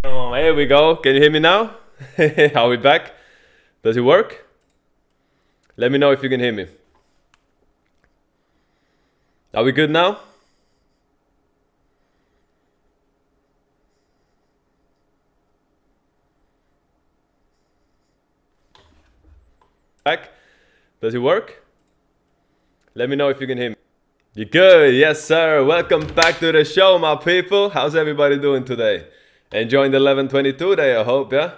Oh, here we go. Can you hear me now? Are we back? Does it work? Let me know if you can hear me. Are we good now? Back? Does it work? Let me know if you can hear me. You good? Yes, sir. Welcome back to the show, my people. How's everybody doing today? Enjoying the 11/22 day, I hope, yeah?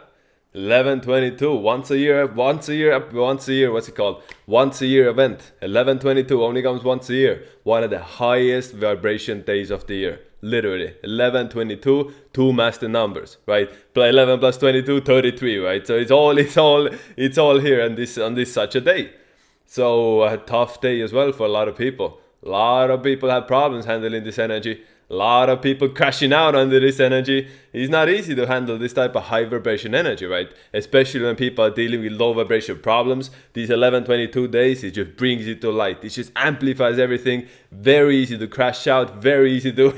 11/22, once a year, what's it called? Once a year event. 11/22 only comes once a year. One of the highest vibration days of the year. Literally. 11/22, two master numbers, right? 11 plus 22, 33, right? So it's all here on this such a day. So a tough day as well for a lot of people. A lot of people have problems handling this energy. A lot of people crashing out under this energy. It's not easy to handle this type of high vibration energy, right? Especially when people are dealing with low vibration problems. These 11/22 days, it just brings it to light. It just amplifies everything. Very easy to crash out. Very easy to,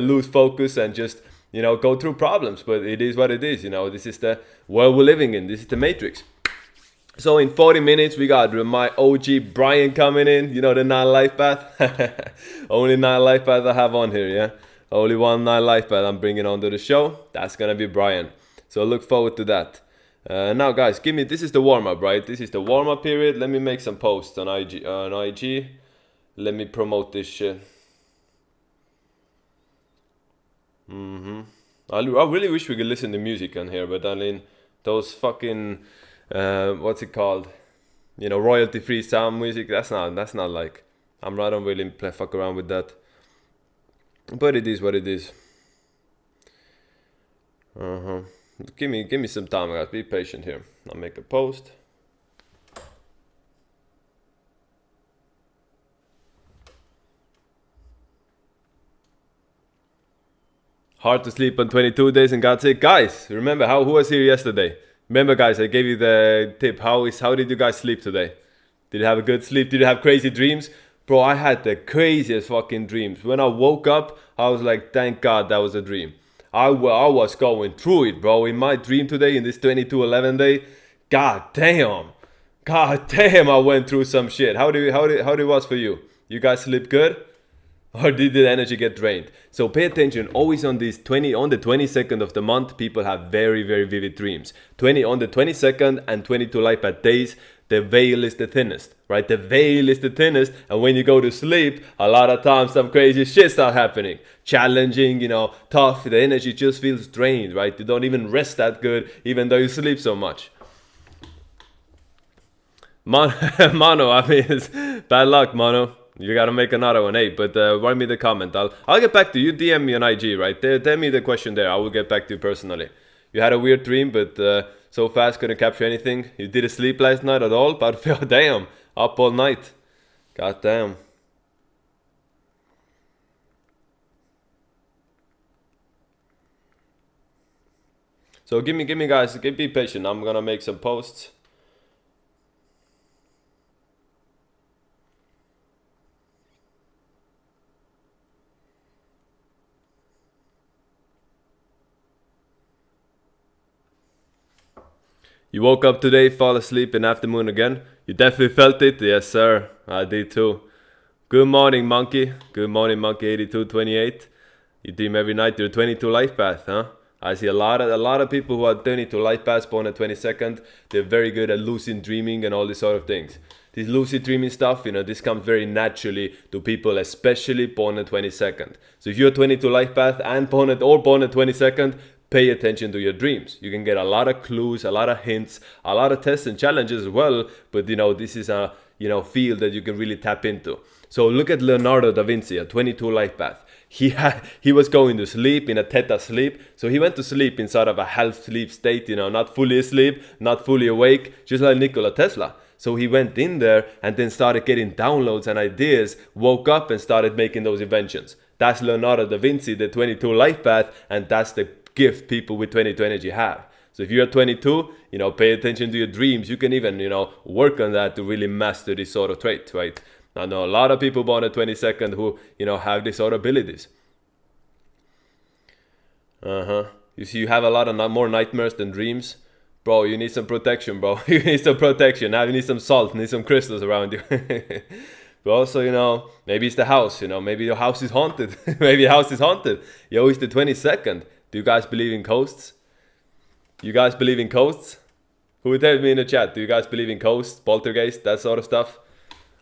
lose focus and just, go through problems. But it is what it is. This is the world we're living in. This is the matrix. So in 40 minutes, we got my OG Brian coming in. The 9 Lifepath. Only 9 Lifepath I have on here, yeah? Only one 9 Lifepath I'm bringing onto the show. That's going to be Brian. So look forward to that. Now, guys, this is the warm-up, right? This is the warm-up period. Let me make some posts on IG. Let me promote this shit. I really wish we could listen to music on here, but I mean, those fucking... what's it called? Royalty-free sound music. That's not like, I don't really fuck around with that. But it is what it is. Give me some time, guys. Be patient here. I'll make a post. Hard to sleep on 22 days and God's sake. Guys, remember who was here yesterday? Remember, guys, I gave you the tip. How did you guys sleep today? Did you have a good sleep? Did you have crazy dreams? Bro, I had the craziest fucking dreams. When I woke up, I was like, thank God that was a dream. I was going through it, bro. In my dream today, in this 22/11 day, God damn, I went through some shit. How did it was for you? You guys sleep good? Or did the energy get drained? So pay attention. Always on the 22nd of the month, people have very, very vivid dreams. On the 22nd and 22 Lifepath days, the veil is the thinnest, right? The veil is the thinnest, and when you go to sleep, a lot of times some crazy shit start happening. Challenging, tough. The energy just feels drained, right? You don't even rest that good, even though you sleep so much. Mono, I mean, it's bad luck, Mono. You gotta make another one, hey, but write me the comment. I'll get back to you. DM me on IG, right? Tell me the question there. I will get back to you personally. You had a weird dream, but so fast couldn't capture anything. You didn't sleep last night at all, but damn, up all night. God damn. So give me guys, be patient. I'm gonna make some posts. You woke up today, fall asleep in afternoon again? You definitely felt it? Yes, sir. I did too. Good morning, Monkey. Good morning, Monkey 8228. You dream every night. You're 22 Lifepath, huh? I see a lot of people who are 22 Lifepaths born on 22nd. They're very good at lucid dreaming and all these sort of things. This lucid dreaming stuff, this comes very naturally to people, especially born on 22nd. So if you're 22 Lifepath and born on 22nd, pay attention to your dreams. You can get a lot of clues, a lot of hints, a lot of tests and challenges as well. But this is a field that you can really tap into. So look at Leonardo da Vinci, a 22 Lifepath. He was going to sleep in a theta sleep. So he went to sleep in sort of a half sleep state, not fully asleep, not fully awake, just like Nikola Tesla. So he went in there and then started getting downloads and ideas, woke up and started making those inventions. That's Leonardo da Vinci, the 22 Lifepath, and that's the gift people with 22 energy have. So if you're 22, pay attention to your dreams. You can even, work on that to really master this sort of trait, right? I know a lot of people born on 22nd who, have these sort of abilities. You see, you have a lot of more nightmares than dreams. Bro, you need some protection, bro. You need some protection. Now you need some salt, need some crystals around you. But also, you know, maybe it's the house, you know, maybe your house is haunted. Maybe your house is haunted. Yo, it's the 22nd. Do you guys believe in ghosts? You guys believe in ghosts? Who would tell me in the chat? Do you guys believe in ghosts, poltergeist, that sort of stuff?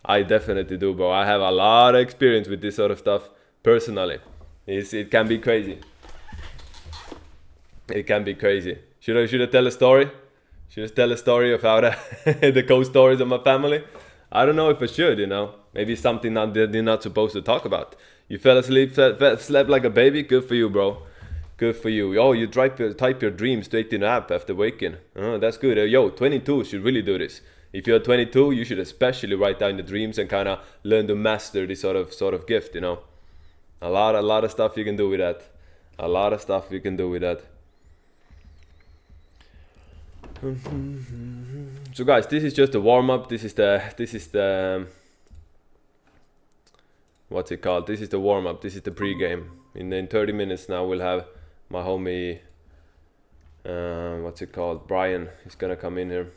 I definitely do, bro. I have a lot of experience with this sort of stuff personally. It can be crazy. It can be crazy. Should I tell a story? Should I tell a story of how the ghost stories of my family? I don't know if I should, you know. Maybe something that you're not supposed to talk about. You fell asleep, slept like a baby. Good for you, bro. Good for you. Oh, you type your dreams straight in the app after waking. Oh, that's good. Yo, 22 should really do this. If you're 22, you should especially write down the dreams and kind of learn to master this sort of gift, you know. A lot of stuff you can do with that. A lot of stuff you can do with that. So guys, this is just a warm-up. This is the what's it called? This is the warm-up. This is the pre-game. In 30 minutes now we'll have my homie what's it called? Brian. He's gonna come in here.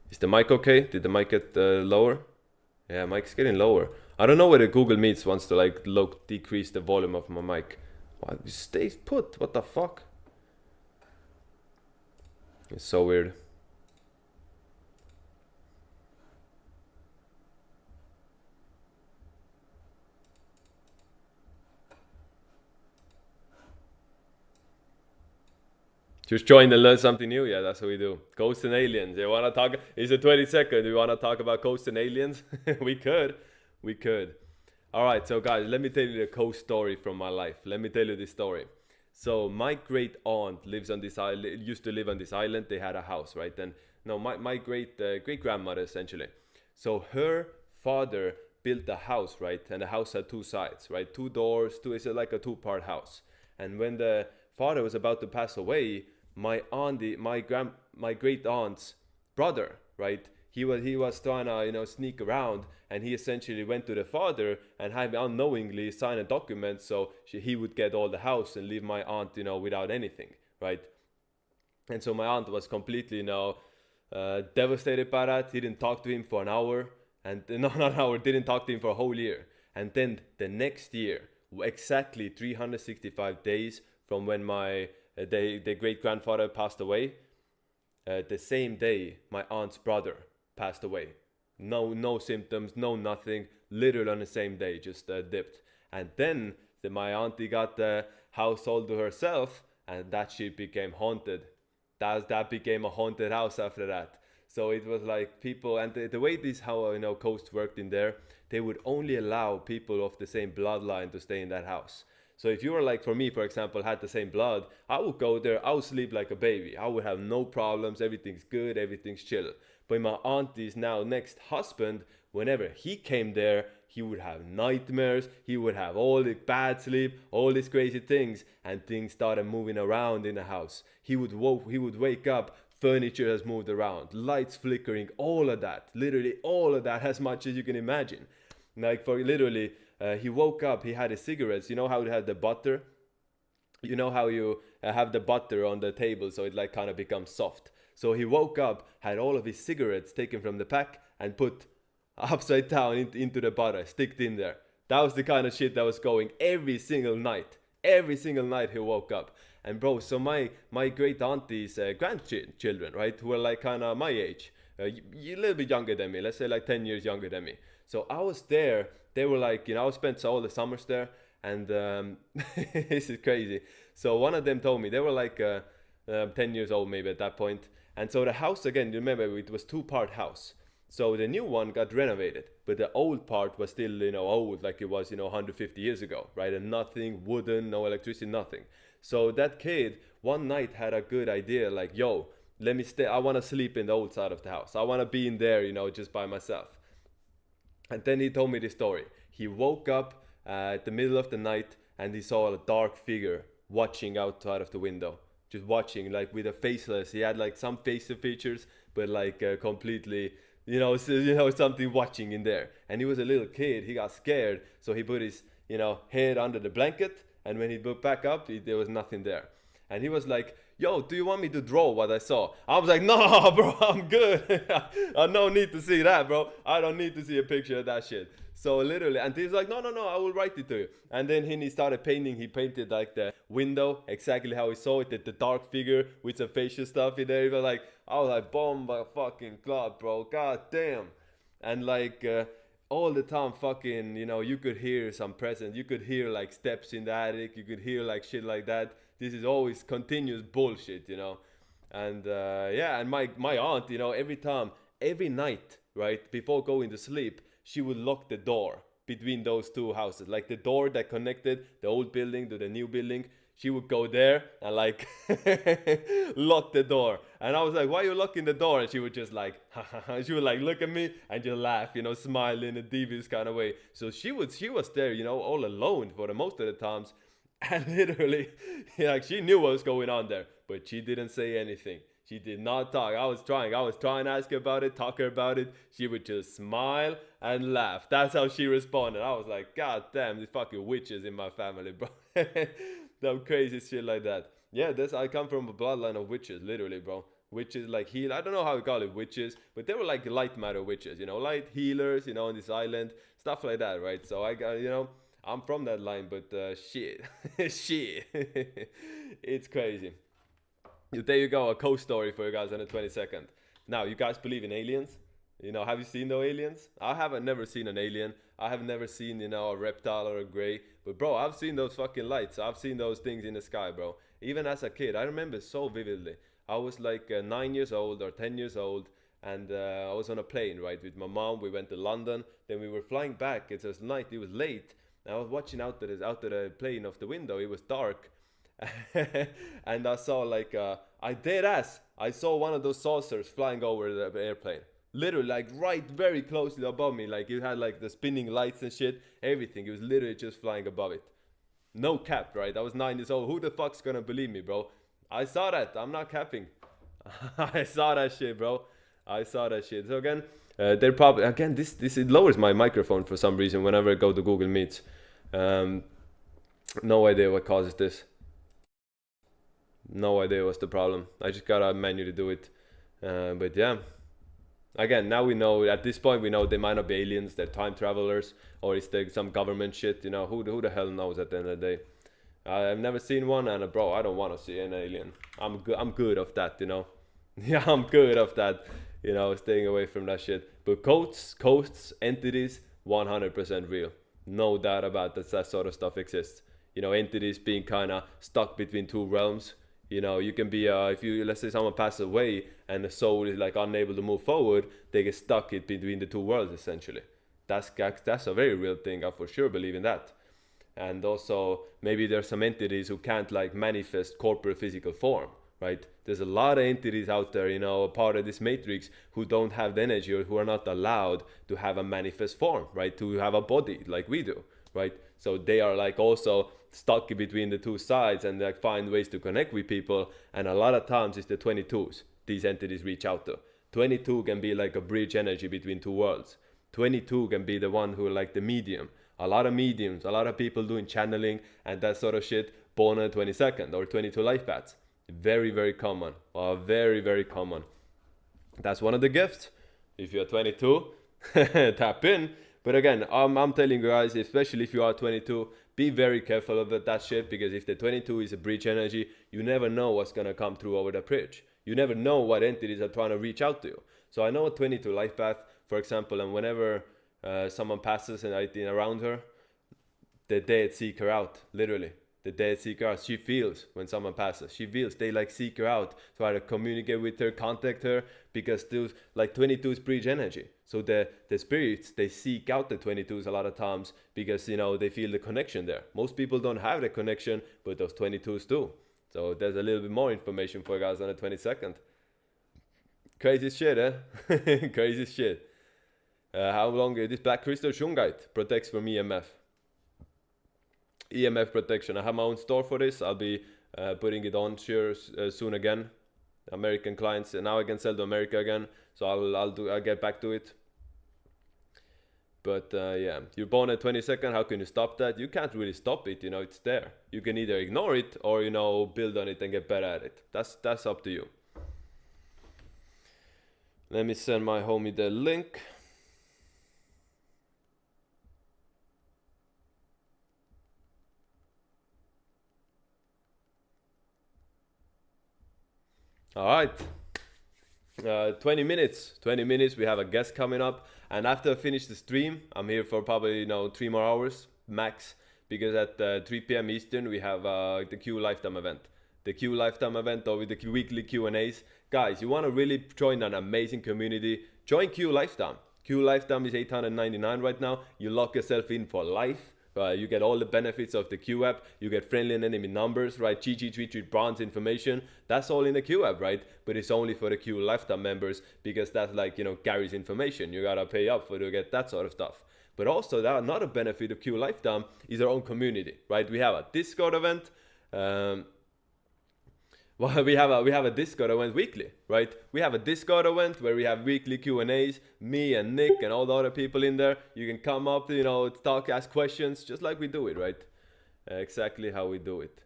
Is the mic okay? Did the mic get lower? Yeah, mic's getting lower. I don't know whether Google Meets wants to like decrease the volume of my mic. Why stay put? What the fuck? It's so weird. Just join and learn something new. Yeah, that's what we do. Ghosts and aliens. You wanna talk? It's the 22nd. We wanna talk about ghosts and aliens? We could. We could. All right, so guys, let me tell you the ghost story from my life. Let me tell you this story. So my great aunt lives on this island. Used to live on this island. They had a house, right? And no, my great grandmother essentially. So her father built a house, right? And the house had two sides, right? Two doors. It's like a two-part house. And when the father was about to pass away, my great aunt's brother, right? He was trying to, you know, sneak around, and he essentially went to the father and had unknowingly signed a document so he would get all the house and leave my aunt, you know, without anything, right? And so my aunt was completely, you know, devastated by that. He didn't talk to him for an hour, and not an hour, didn't talk to him for a whole year. And then the next year, exactly 365 days from when my the great grandfather passed away, the same day my aunt's brother passed away. No symptoms, no nothing, literally on the same day, just dipped. And then my auntie got the house all to herself, and that shit became haunted. That became a haunted house after that. So it was like people, and the way this, how, you know, ghosts worked in there, they would only allow people of the same bloodline to stay in that house. So if you were like, for me, for example, had the same blood, I would go there, I would sleep like a baby. I would have no problems, everything's good, everything's chill. But my auntie's now next husband, whenever he came there, he would have nightmares, he would have all the bad sleep, all these crazy things, and things started moving around in the house. He would wake up, furniture has moved around, lights flickering, all of that, literally all of that, as much as you can imagine. Like for literally, he woke up, he had his cigarettes. You know how it had the butter? You know how you have the butter on the table so it like kind of becomes soft. So he woke up, had all of his cigarettes taken from the pack and put upside down into the butter, sticked in there. That was the kind of shit that was going every single night. Every single night he woke up. And bro, so my great auntie's grandchildren, right, who were like kind of my age, a little bit younger than me, let's say like 10 years younger than me. So I was there. They were like, you know, I spent all the summers there, and this is crazy. So one of them told me, they were like 10 years old maybe at that point. And so the house, again, you remember, it was two-part house. So the new one got renovated, but the old part was still, you know, old, like it was, you know, 150 years ago, right? And nothing, wooden, no electricity, nothing. So that kid one night had a good idea, like, yo, let me stay, I want to sleep in the old side of the house. I want to be in there, you know, just by myself. And then he told me this story. He woke up at the middle of the night and he saw a dark figure watching outside of the window. Just watching, like with a faceless. He had like some facial features, but like completely something watching in there. And he was a little kid. He got scared, so he put his, head under the blanket. And when he put back up, there was nothing there. And he was like, "Yo, do you want me to draw what I saw?" I was like, "No, bro, I'm good. I no need to see that, bro. I don't need to see a picture of that shit." So literally, and he's like, "No, I will write it to you." And then he started painting. He painted like the window exactly how he saw it, the dark figure with some facial stuff in there. He was like, I was like, "Bomba fucking cloud, bro. God damn." And like all the time, fucking, you could hear some presence. You could hear like steps in the attic. You could hear like shit like that. This is always continuous bullshit, And yeah, and my aunt, every time, every night, right, before going to sleep, she would lock the door between those two houses, like the door that connected the old building to the new building. She would go there and like lock the door. And I was like, "Why are you locking the door?" And she would just like, she would like look at me and just laugh, smile in a devious kind of way. So she was there, all alone for the most of the times. And literally, like, she knew what was going on there, but she didn't say anything. She did not talk. I was trying to ask her about it, talk her about it. She would just smile and laugh. That's how she responded. I was like, "God damn, these fucking witches in my family, bro." Some crazy shit like that. Yeah, I come from a bloodline of witches, literally, bro. Witches like heal. I don't know how we call it witches, but they were like light matter witches, light healers, on this island, stuff like that, right? So I got, I'm from that line, but shit, shit, it's crazy. There you go, a coast story for you guys on the 22nd. Now, you guys believe in aliens? Have you seen those aliens? I haven't never seen an alien. I have never seen, a reptile or a gray. But bro, I've seen those fucking lights. I've seen those things in the sky, bro. Even as a kid, I remember so vividly. I was like 9 years old or 10 years old, and I was on a plane, right, with my mom. We went to London. Then we were flying back. It was night. It was late. And I was watching out to the plane of the window. It was dark. And I saw like I saw one of those saucers flying over the airplane, literally like right very closely above me. Like it had like the spinning lights and shit, everything. It was literally just flying above it. No cap, right? I was 9 years old. Who the fuck's gonna believe me, bro? I saw that. I'm not capping. I saw that shit, bro. I saw that shit. So again, they're probably, again, this it lowers my microphone for some reason whenever I go to Google Meets. No idea what causes this. No idea what's the problem. I just got a menu to do it. But yeah. Again, now we know, at this point we know they might not be aliens, they're time travelers, or it's some government shit, who the hell knows at the end of the day. I've never seen one, and bro, I don't want to see an alien. I'm good of that, Yeah, I'm good of that, staying away from that shit. But coasts, entities, 100% real. No doubt about that sort of stuff exists. Entities being kind of stuck between two realms. You can be, if let's say someone passes away and the soul is like unable to move forward, they get stuck between the two worlds essentially. That's a very real thing. I for sure believe in that. And also maybe there's some entities who can't like manifest corporate physical form, right? There's a lot of entities out there, a part of this matrix, who don't have the energy or who are not allowed to have a manifest form, right? To have a body like we do, right? So they are like also stuck between the two sides and like find ways to connect with people. And a lot of times it's the 22s these entities reach out to. 22 can be like a bridge energy between two worlds. 22 can be the one who like the medium. A lot of mediums, a lot of people doing channeling and that sort of shit, born on the 22nd or 22 life paths. Very, very common. Very, very common. That's one of the gifts. If you're 22, tap in. But again, I'm telling you guys, especially if you are 22, be very careful of that shit, because if the 22 is a bridge energy, you never know what's going to come through over the bridge. You never know what entities are trying to reach out to you. So I know a 22 life path, for example, and whenever someone passes and I think around her, the dead seek her out, literally. The dead seek her out. She feels when someone passes. She feels they like seek her out, try to communicate with her, contact her, because those like 22 is bridge energy. So the spirits, they seek out the 22s a lot of times because they feel the connection there. Most people don't have the connection, but those 22s do. So there's a little bit more information for you guys on the 22nd. Crazy shit, eh? Crazy shit. How long this black crystal shungite protects from EMF? EMF protection. I have my own store for this. I'll be putting it on here soon again. American clients, and now I can sell to America again. So I'll get back to it. But yeah, you're born at 22nd. How can you stop that? You can't really stop it. You know, it's there. You can either ignore it or, you know, build on it and get better at it. That's up to you. Let me send my homie the link. All right. 20 minutes. We have a guest coming up. And after I finish the stream, I'm here for probably, you know, 3 more hours max. Because at 3 p.m. Eastern, we have the Q Lifetime event. The Q Lifetime event or with the weekly Q&As. Guys, you want to really join an amazing community, join Q Lifetime. Q Lifetime is $899 right now. You lock yourself in for life. You get all the benefits of the Q app. You get friendly and enemy numbers, right? GG33 bronze information. That's all in the Q app, right? But it's only for the Q Lifetime members because that's like, you know, Gary's information. You gotta pay up to get that sort of stuff. But also, that another benefit of Q Lifetime is our own community, right? We have a Discord event. Well, we have a Discord event weekly, right? We have a Discord event where we have weekly Q&As, me and Nick and all the other people in there. You can come up, you know, talk, ask questions, just like we do it, right? Exactly how we do it.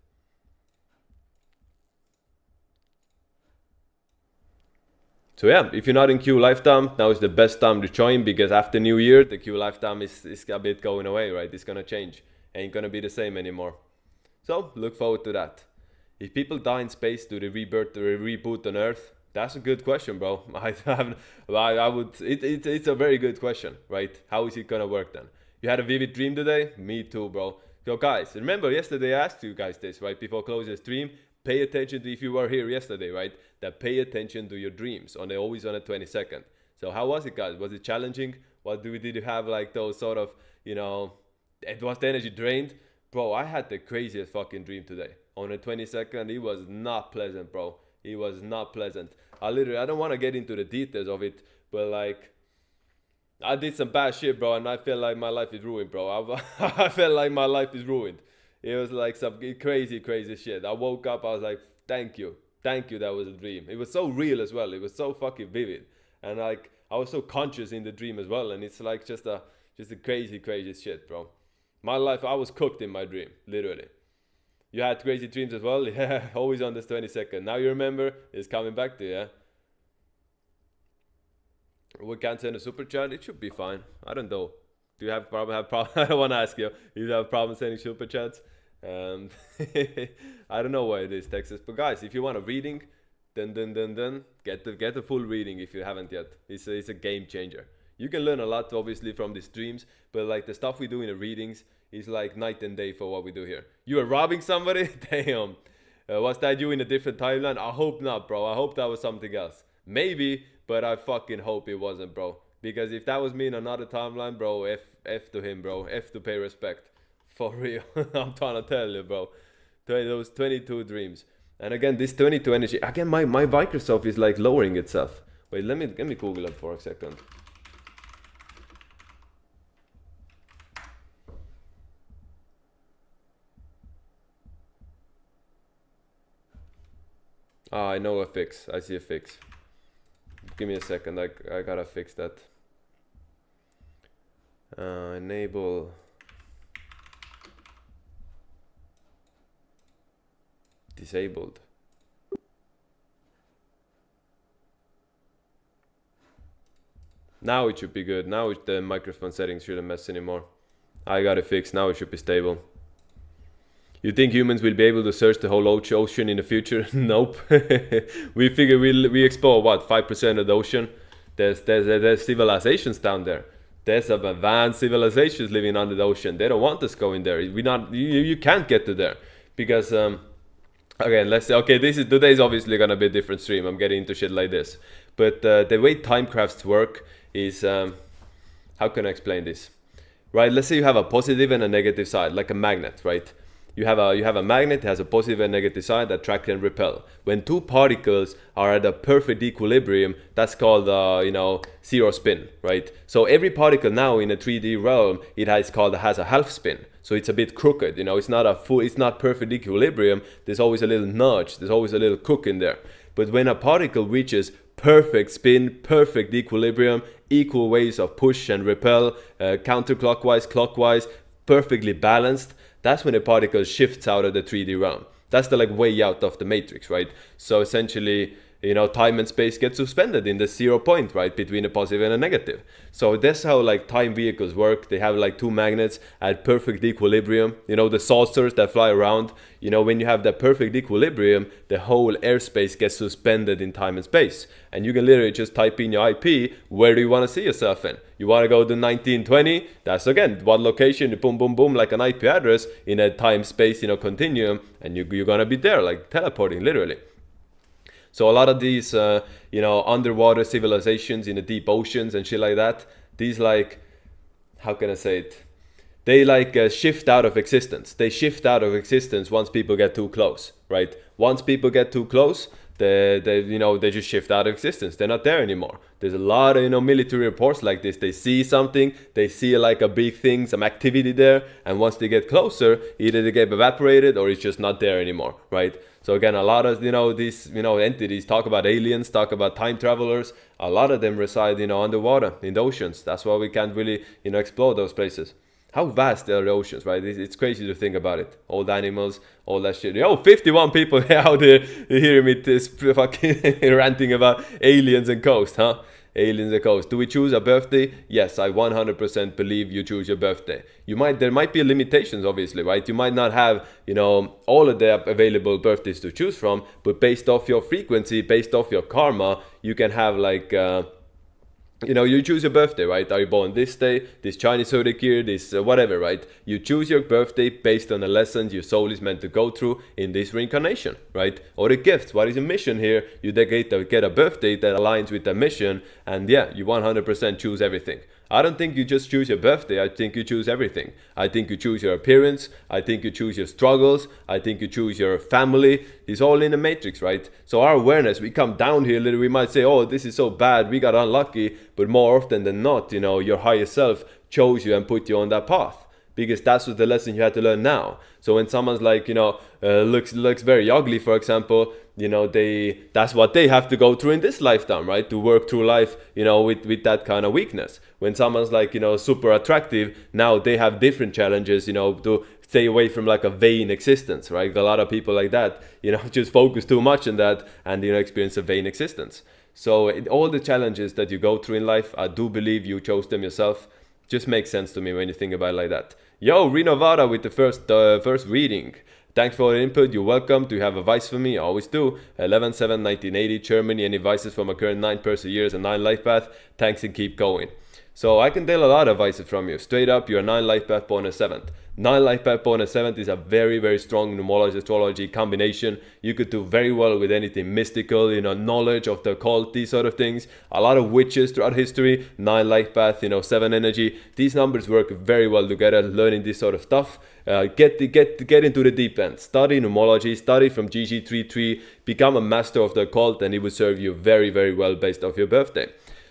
So yeah, if you're not in Q Lifetime, now is the best time to join because after New Year, the Q Lifetime is a bit going away, right? It's gonna change. Ain't gonna be the same anymore. So look forward to that. If people die in space, do they rebirth or reboot on Earth? That's a good question, bro. It's a very good question, right? How is it gonna work then? You had a vivid dream today? Me too, bro. So guys, remember yesterday I asked you guys this, right? Before closing the stream, pay attention to, if you were here yesterday, right? That pay attention to your dreams, always on the 22nd. So how was it, guys? Was it challenging? Did you have like those sort of, you know, was the energy drained? Bro, I had the craziest fucking dream today. On the 22nd, it was not pleasant, bro. It was not pleasant. I don't want to get into the details of it, but like, I did some bad shit, bro, and I feel like my life is ruined, bro. I felt like my life is ruined. It was like some crazy shit. I woke up, I was like, thank you, that was a dream. It was so real as well. It was so fucking vivid, and like I was so conscious in the dream as well. And it's like just a crazy shit, bro. My life, I was cooked in my dream, literally. You had crazy dreams as well? Yeah, always on this 22nd. Now you remember, it's coming back to you, yeah? We can't send a super chat? It should be fine. I don't know. Do you have problem? I don't want to ask you. You have problem sending super chats? I don't know why it is, Texas. But guys, if you want a reading, then get the full reading if you haven't yet. It's a game changer. You can learn a lot, obviously, from the streams, but like the stuff we do in the readings is like night and day for what we do here. You were robbing somebody? Damn. Was that you in a different timeline? I hope not, bro. I hope that was something else. Maybe, but I fucking hope it wasn't, bro. Because if that was me in another timeline, bro, F to him, bro. F to pay respect. For real. I'm trying to tell you, bro. Those 22 dreams. And again, this 22 energy. Again, my Microsoft is like lowering itself. Wait, let me Google it for a second. Ah, I know a fix. I see a fix. Give me a second. I gotta fix that. Enable. Disabled. Now it should be good. Now the microphone settings shouldn't mess anymore. I got it fixed. Now it should be stable. You think humans will be able to search the whole ocean in the future? Nope. We figure we explore what, 5% of the ocean. There's civilizations down there. There's some advanced civilizations living under the ocean. They don't want us going there. You can't get to there because okay, let's say, okay, today's obviously gonna be a different stream. I'm getting into shit like this, but the way time crafts work is how can I explain this? Right, let's say you have a positive and a negative side, like a magnet, right? You have a magnet, it has a positive and negative side that attract and repel. When two particles are at a perfect equilibrium, that's called zero spin, right? So every particle now in a 3D realm, it has a half spin. So it's a bit crooked, it's not perfect equilibrium. There's always a little nudge, there's always a little crook in there. But when a particle reaches perfect spin, perfect equilibrium, equal ways of push and repel, counterclockwise, clockwise, perfectly balanced, that's when a particle shifts out of the 3D realm. That's the like way out of the matrix, right? So essentially, time and space get suspended in the 0 point, right, between a positive and a negative. So that's how like time vehicles work. They have like two magnets at perfect equilibrium. The saucers that fly around, when you have that perfect equilibrium, the whole airspace gets suspended in time and space. And you can literally just type in your IP, where do you want to see yourself in? You want to go to 1920? That's again, one location, boom, boom, boom, like an IP address in a time-space, continuum, and you're going to be there, like teleporting, literally. So a lot of these, underwater civilizations in the deep oceans and shit like that, these like, how can I say it? They like shift out of existence. They shift out of existence once people get too close, right? Once people get too close, they just shift out of existence. They're not there anymore. There's a lot of, military reports like this. They see something, they see like a big thing, some activity there, and once they get closer, either they get evaporated or it's just not there anymore, right? So again, a lot of, these, entities talk about aliens, talk about time travelers. A lot of them reside, underwater in the oceans. That's why we can't really, explore those places. How vast are the oceans, right? It's crazy to think about it. All the animals, all that shit. 51 people out there hearing me this fucking ranting about aliens and ghosts, huh? Aliens and ghosts. Do we choose a birthday? Yes, I 100% believe you choose your birthday. There might be limitations, obviously, right? You might not have, all of the available birthdays to choose from, but based off your frequency, based off your karma, you can have like, you choose your birthday, right? Are you born this day, this Chinese zodiac year, this whatever, right? You choose your birthday based on the lessons your soul is meant to go through in this reincarnation, right? Or the gifts. What is your mission here? You get a birthday that aligns with the mission, and yeah, you 100% choose everything. I don't think you just choose your birthday. I think you choose everything. I think you choose your appearance. I think you choose your struggles. I think you choose your family. It's all in the matrix, right? So our awareness, we come down here, literally, we might say, oh, this is so bad, we got unlucky. But more often than not, your higher self chose you and put you on that path. Because that's what the lesson you had to learn now. So when someone's like, looks very ugly, for example, that's what they have to go through in this lifetime, right? To work through life, with that kind of weakness. When someone's like, super attractive, now they have different challenges, to stay away from like a vain existence, right? A lot of people like that, just focus too much on that and, experience a vain existence. So all the challenges that you go through in life, I do believe you chose them yourself. Just makes sense to me when you think about it like that. Yo, Renovada with the first reading. Thanks for all the input. You're welcome. Do you have advice for me? I always do. 11/7/1980, Germany. Any advices for my current 9 person years and 9 life path? Thanks and keep going. So I can tell a lot of advices from you. Straight up, you're a 9 life path born a 7th. 9 life path born a 7th is a very, very strong numerology astrology combination. You could do very well with anything mystical, knowledge of the occult, these sort of things. A lot of witches throughout history. 9 life path, 7 energy. These numbers work very well together, learning this sort of stuff. Get into the deep end. Study numerology, study from GG33, become a master of the occult, and it will serve you very, very well based off your birthday.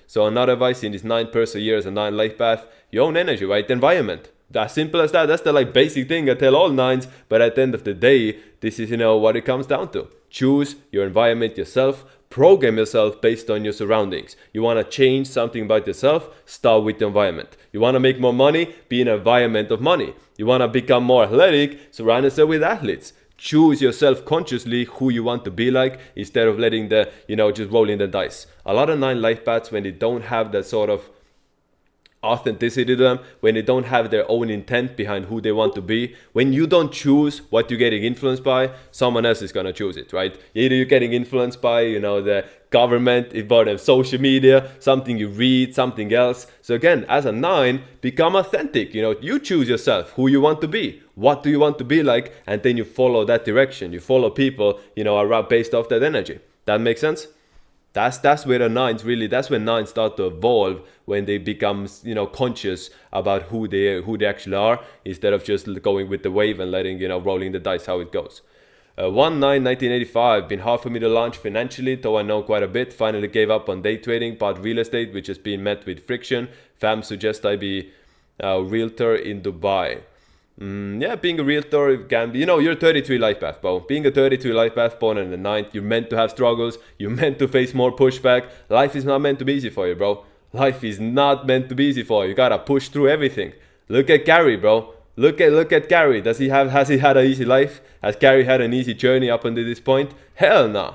So another advice in this 9 person years and 9 life path, your own energy, right? The environment. As simple as that. That's the like basic thing I tell all 9s. But at the end of the day, this is, what it comes down to. Choose your environment yourself. Program yourself based on your surroundings. You want to change something about yourself, start with the environment. You want to make more money, be in an environment of money. You want to become more athletic, surround yourself with athletes. Choose yourself consciously who you want to be like instead of letting just rolling the dice. A lot of 9 life paths, when they don't have that sort of authenticity to them, when they don't have their own intent behind who they want to be, when you don't choose what you're getting influenced by, someone else is going to choose it, right? Either you're getting influenced by, the government, about social media, something you read, something else. So again, as a 9, become authentic. You choose yourself, who you want to be, what do you want to be like, and then you follow that direction. You follow people, around based off that energy. That makes sense? That's where the 9s really, that's when 9s start to evolve, when they become, conscious about who they actually are, instead of just going with the wave and letting, rolling the dice how it goes. 1/9/1985, been hard for me to launch financially, though I know quite a bit. Finally gave up on day trading, bought real estate, which has been met with friction. Fam suggests I be a realtor in Dubai. Yeah, being a realtor can be, you're 33 life path, bro. Being a 33 life path, born in the ninth, you're meant to have struggles. You're meant to face more pushback. Life is not meant to be easy for you, bro. Life is not meant to be easy for you. You gotta push through everything. Look at Gary, bro. Look at Gary. Has he had an easy life? Has Gary had an easy journey up until this point? Hell no.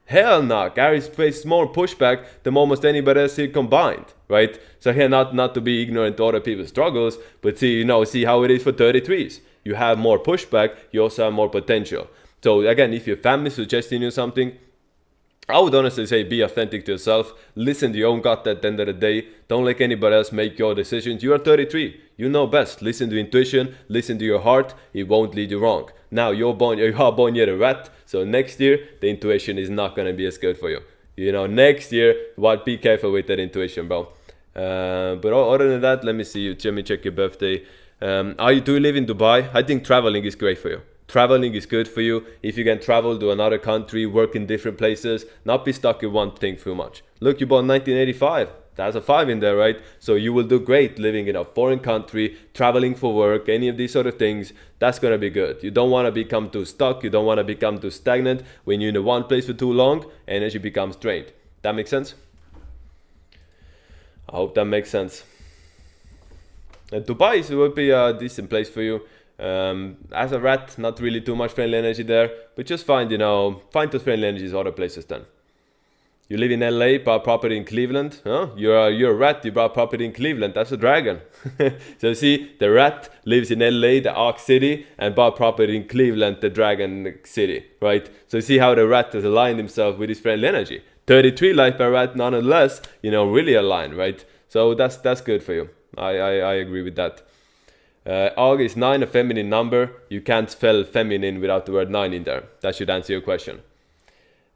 Hell no. Gary's faced more pushback than almost anybody else here combined, right? So here, not to be ignorant to other people's struggles, but see how it is for 33s. You have more pushback, you also have more potential. So again, if your family is suggesting you something, I would honestly say be authentic to yourself. Listen to your own gut at the end of the day. Don't let anybody else make your decisions. You are 33. You know best. Listen to intuition. Listen to your heart. It won't lead you wrong. Now you are born yet a rat. So next year the intuition is not gonna be as good for you. Next year, be careful with that intuition, bro. But other than that, let me check your birthday. Do you live in Dubai? I think traveling is great for you. Traveling is good for you. If you can travel to another country, work in different places, not be stuck in one thing too much. Look, you born 1985. There's a 5 in there, right? So you will do great living in a foreign country, traveling for work, any of these sort of things. That's going to be good. You don't want to become too stuck. You don't want to become too stagnant. When you're in one place for too long, energy becomes drained. That makes sense? I hope that makes sense. And Dubai would be a decent place for you. As a rat, not really too much friendly energy there, but just find those friendly energies other places then. You live in LA, bought property in Cleveland. Huh? You're a rat, you bought property in Cleveland. That's a dragon. So see, the rat lives in LA, the Ark City, and bought property in Cleveland, the Dragon City, right? So see how the rat has aligned himself with his friendly energy. 33 life by rat, nonetheless, really aligned, right? So that's good for you. I agree with that. August 9, a feminine number. You can't spell feminine without the word 9 in there. That should answer your question.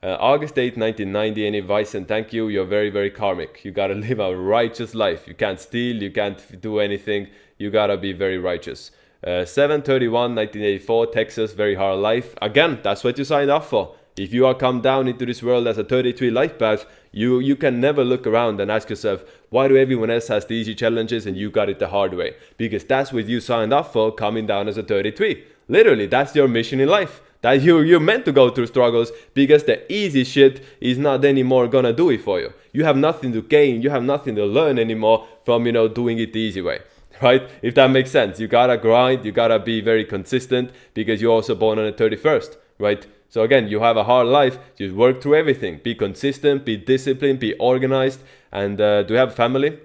August 8, 1990, any advice and thank you. You're very, very karmic. You gotta live a righteous life. You can't steal, you can't do anything. You gotta be very righteous. 7/31, 1984, Texas, very hard life. Again, that's what you signed up for. If you are come down into this world as a 33 life path, you can never look around and ask yourself, why do everyone else has the easy challenges and you got it the hard way? Because that's what you signed up for coming down as a 33. Literally, that's your mission in life. That you're meant to go through struggles because the easy shit is not anymore gonna do it for you. You have nothing to gain, you have nothing to learn anymore from doing it the easy way. Right? If that makes sense. You gotta grind, you gotta be very consistent because you're also born on the 31st, right? So again, you have a hard life, just work through everything. Be consistent, be disciplined, be organized, and do you have family?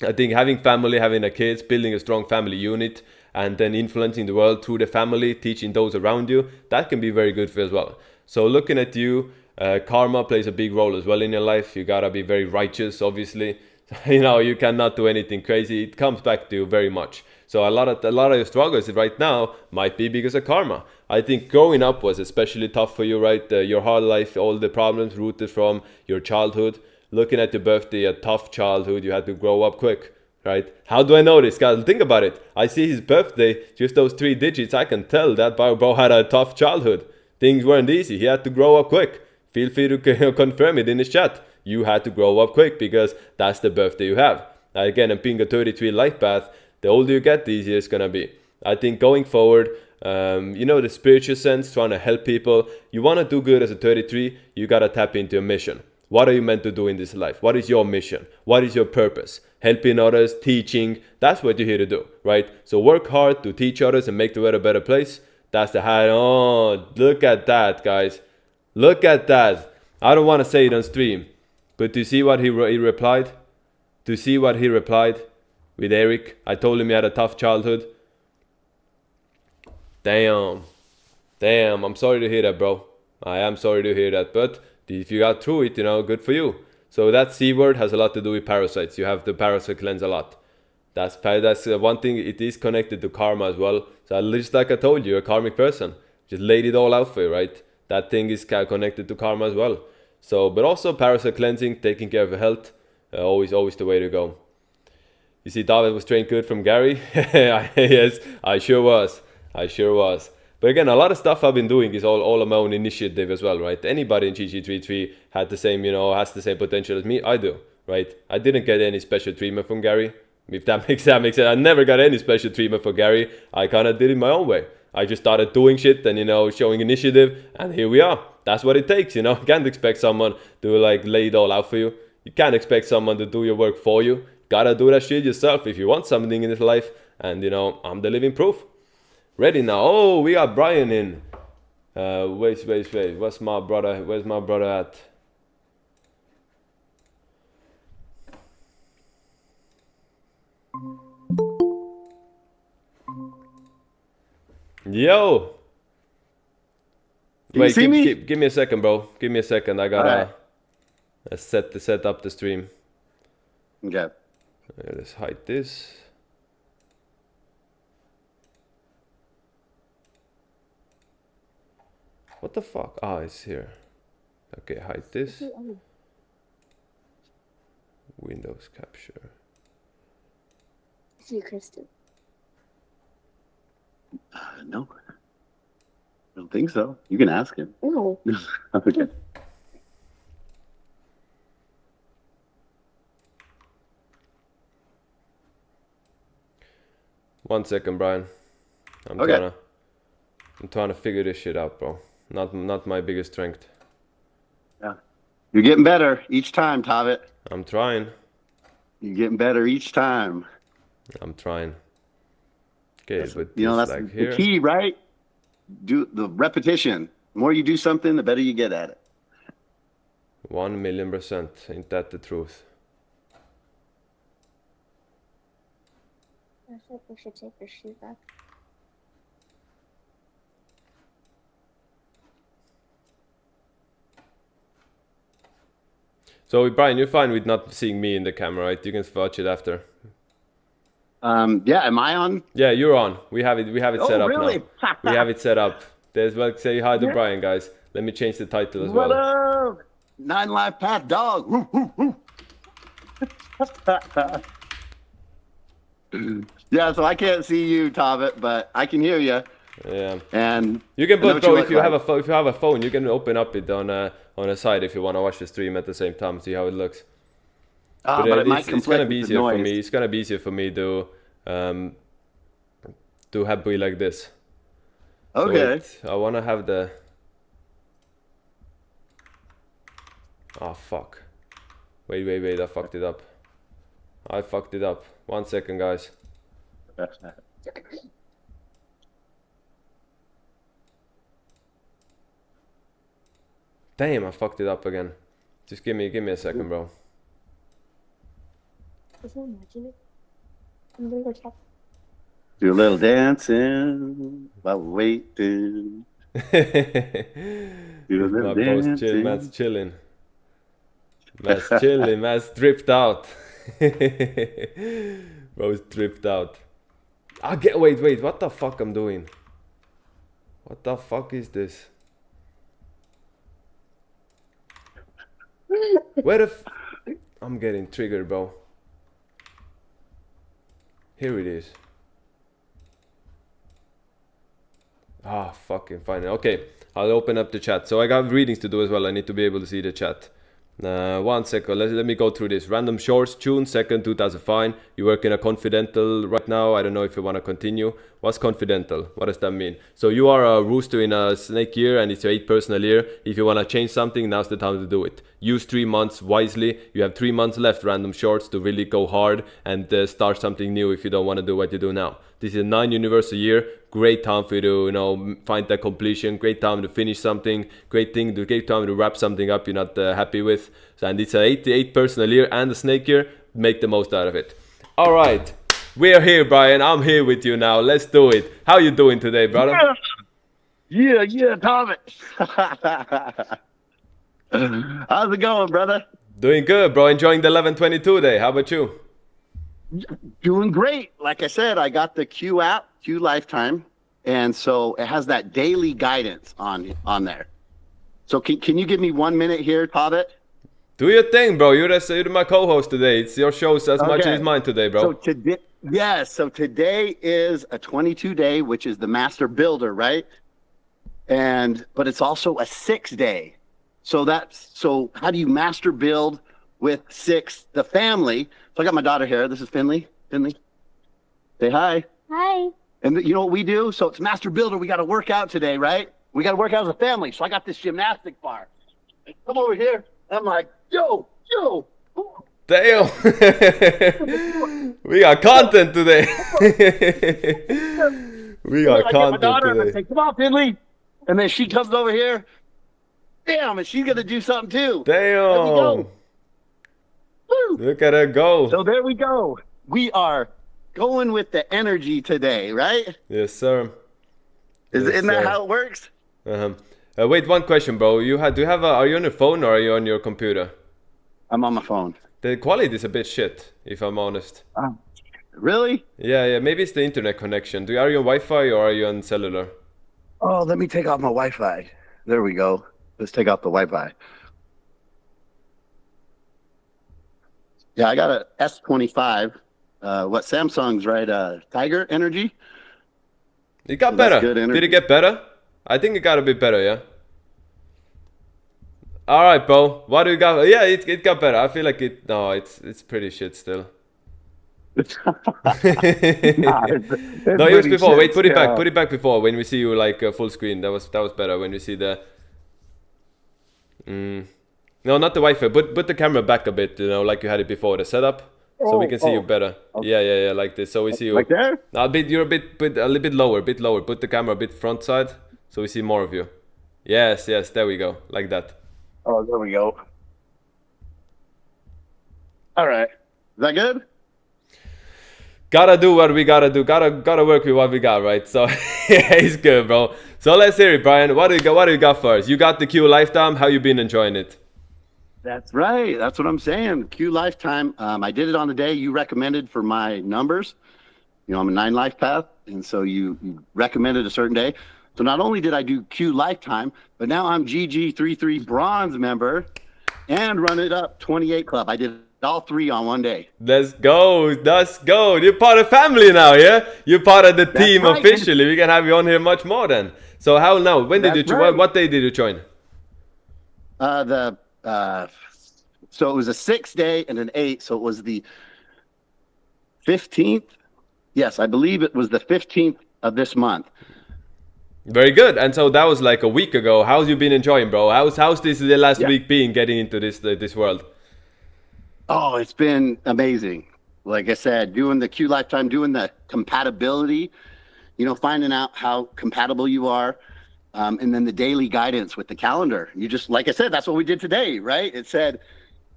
I think having family, having a kids, building a strong family unit, and then influencing the world through the family, teaching those around you, that can be very good for you as well. So looking at you, karma plays a big role as well in your life. You gotta be very righteous, obviously. You cannot do anything crazy. It comes back to you very much. So a lot of your struggles right now might be because of karma. I think growing up was especially tough for you, right? Your hard life, all the problems rooted from your childhood. Looking at your birthday, a tough childhood, you had to grow up quick, right? How do I know this, guys? Think about it. I see his birthday, just those 3 digits. I can tell that bro had a tough childhood. Things weren't easy. He had to grow up quick. Feel free to confirm it in his chat. You had to grow up quick because that's the birthday you have. Again, and being a 33 life path, the older you get, the easier it's gonna be. I think going forward, the spiritual sense, trying to help people. You want to do good as a 33, you gotta tap into your mission. What are you meant to do in this life? What is your mission? What is your purpose? Helping others, teaching, that's what you're here to do, right? So work hard to teach others and make the world a better place. That's the high. Oh, look at that, guys. Look at that. I don't want to say it on stream, but to see what he replied? To see what he replied with Eric. I told him he had a tough childhood. Damn, I'm sorry to hear that, bro. I am sorry to hear that, but if you got through it, good for you. So that C word has a lot to do with parasites. You have to parasite cleanse a lot. That's one thing. It is connected to karma as well. So just like I told you, you're a karmic person. Just laid it all out for you, right? That thing is connected to karma as well. So, but also parasite cleansing, taking care of your health, always the way to go. You see, David was trained good from Gary. Yes, I sure was. But again, a lot of stuff I've been doing is all on my own initiative as well, right? Anybody in GG33 had the same, has the same potential as me. I do, right? I didn't get any special treatment from Gary, If that makes sense. I never got any special treatment for Gary. I kind of did it my own way. I just started doing shit and, you know, showing initiative, and here we are. That's what it takes, you know. You can't expect someone to, like, lay it all out for you. You can't expect someone to do your work for you. Gotta do that shit yourself if you want something in this life. And, you know, I'm the living proof. Ready now. Oh, we got Brian in. Wait. Where's my brother at? Yo. Can you see me? Give me a second, bro. Give me a second. I gotta set up the stream. Okay. Let's hide this. What the fuck? Ah, it's here. Okay, hide this. Windows capture. See Kristen. No. I don't think so. You can ask him. No. Okay. One second, Brian. I'm trying to figure this shit out, bro. Not my biggest strength. Yeah. You're getting better each time, Tavit. I'm trying. You're getting better each time. I'm trying. Okay, but you know, that's like the key, right? Do the repetition. The more you do something, the better you get at it. 1,000,000%. Ain't that the truth? I think we should take your shoe back. So, Brian, you're fine with not seeing me in the camera, right? You can watch it after. Yeah, am I on? Yeah, you're on. We have it set up really? now. We have it set up. There's like say hi to Brian, guys. Let me change the title as well. What up? 9 Lifepath dog. Woo, woo, woo. Yeah, so I can't see you, Tavit, but I can hear you. Yeah. And you can put, bro, if you have a phone, you can open up it on a side if you want to watch the stream at the same time, see how it looks. But it's gonna be easier for me. It's gonna be easier for me to have be like this. Okay. So I wanna have the. Oh fuck! Wait! I fucked it up. I fucked it up. 1 second, guys. Damn! I fucked it up again. Just give me a second, bro. I'm gonna go check. Do a little dancing while we're waiting. Do a little dancing. Matt's chilling. Matt's dripped out. Bro's dripped out. Wait, what the fuck I'm doing? What the fuck is this? Where the I'm getting triggered, bro. Here it is. Ah, fucking fine. Okay, I'll open up the chat. So I got readings to do as well. I need to be able to see the chat. 1 second. Let me go through this. Random Shorts, June 2nd, 2005. You work in a confidential right now. I don't know if you want to continue. What's confidential? What does that mean? So you are a rooster in a snake year and it's your 8 personal year. If you want to change something, now's the time to do it. Use 3 months wisely. You have 3 months left, Random Shorts, to really go hard and start something new if you don't want to do what you do now. This is a 9 universe a year. Great time for you to, you know, find that completion. Great time to finish something. Great time to wrap something up you're not happy with. So, and it's an 88 personal year and a snake year. Make the most out of it. All right, we're here, Brian. I'm here with you now. Let's do it. How you doing today, brother? Yeah, Thomas. How's it going, brother? Doing good, bro. Enjoying the 11/22 day. How about you? Doing great. Like I said, I got the Q app, Q Lifetime, and so it has that daily guidance on there. So can you give me 1 minute here, Tavit? Do your thing, bro. You're my co-host today. It's your show as much as mine today, bro. So today is a 22 day, which is the Master Builder, right? But it's also a 6 day. So how do you master build with 6 the family? So I got my daughter here. This is Finley. Finley. Say hi. Hi. And you know what we do? So it's Master Builder. We got to work out today, right? We got to work out as a family. So I got this gymnastic bar. Come over here. I'm like, yo. Damn. We got content today. We got I get my daughter content and I today. say, come on, Finley. And then she comes over here. Damn, and she's going to do something too. There we Damn. go. Woo. Look at her go. So there we go. We are going with the energy today, right? Yes, sir. Isn't that how it works? Uh-huh. Wait, one question, bro. Do you have are you on your phone or are you on your computer? I'm on my phone. The quality is a bit shit, if I'm honest. Really? Yeah. Maybe it's the internet connection. Are you on Wi-Fi or are you on cellular? Oh, let me take off my Wi-Fi. There we go. Let's take off the Wi-Fi. Yeah, I got a S25. What Samsung's right? Tiger Energy. It got So that's better. good energy. Did it get better? I think it got a bit better, yeah. All right, bro. What do you got? Yeah, it got better. I feel like it's pretty shit still. No, it was before. Wait, put it back. Put it back before when we see you like full screen. That was better when we see the. No, not the Wi-Fi. Put the camera back a bit. You know, like you had it before the setup, so we can see you better. Okay. Yeah, like this. So we see you. Like there? You're a little bit lower, Put the camera a bit front side, so we see more of you. Yes. There we go. Like that. Oh, there we go. All right. Is that good? Gotta do what we gotta do. Gotta work with what we got, right? So yeah, it's good, bro. So let's hear it, Brian. What do you got first? You got the Q Lifetime. How you been enjoying it? That's right. That's what I'm saying. Q Lifetime. I did it on the day you recommended for my numbers. You know, I'm a 9 Lifepath, and so you recommended a certain day. So not only did I do Q Lifetime, but now I'm GG33 Bronze member and run it up 28 Club. I did all 3 on one day. Let's go. You're part of family now, yeah? You're part of the team right. officially. We can have you on here much more then. So how now? When did That's you right. what day did you join? So it was a 6 day and an 8. So it was the 15th. Yes, I believe it was the 15th of this month. Very good. And so that was like a week ago. How's you been enjoying, bro? How's this the last week been getting into this world? Oh, it's been amazing. Like I said, doing the Q Lifetime, doing the compatibility, you know, finding out how compatible you are. And then the daily guidance with the calendar. You just, like I said, that's what we did today, right? It said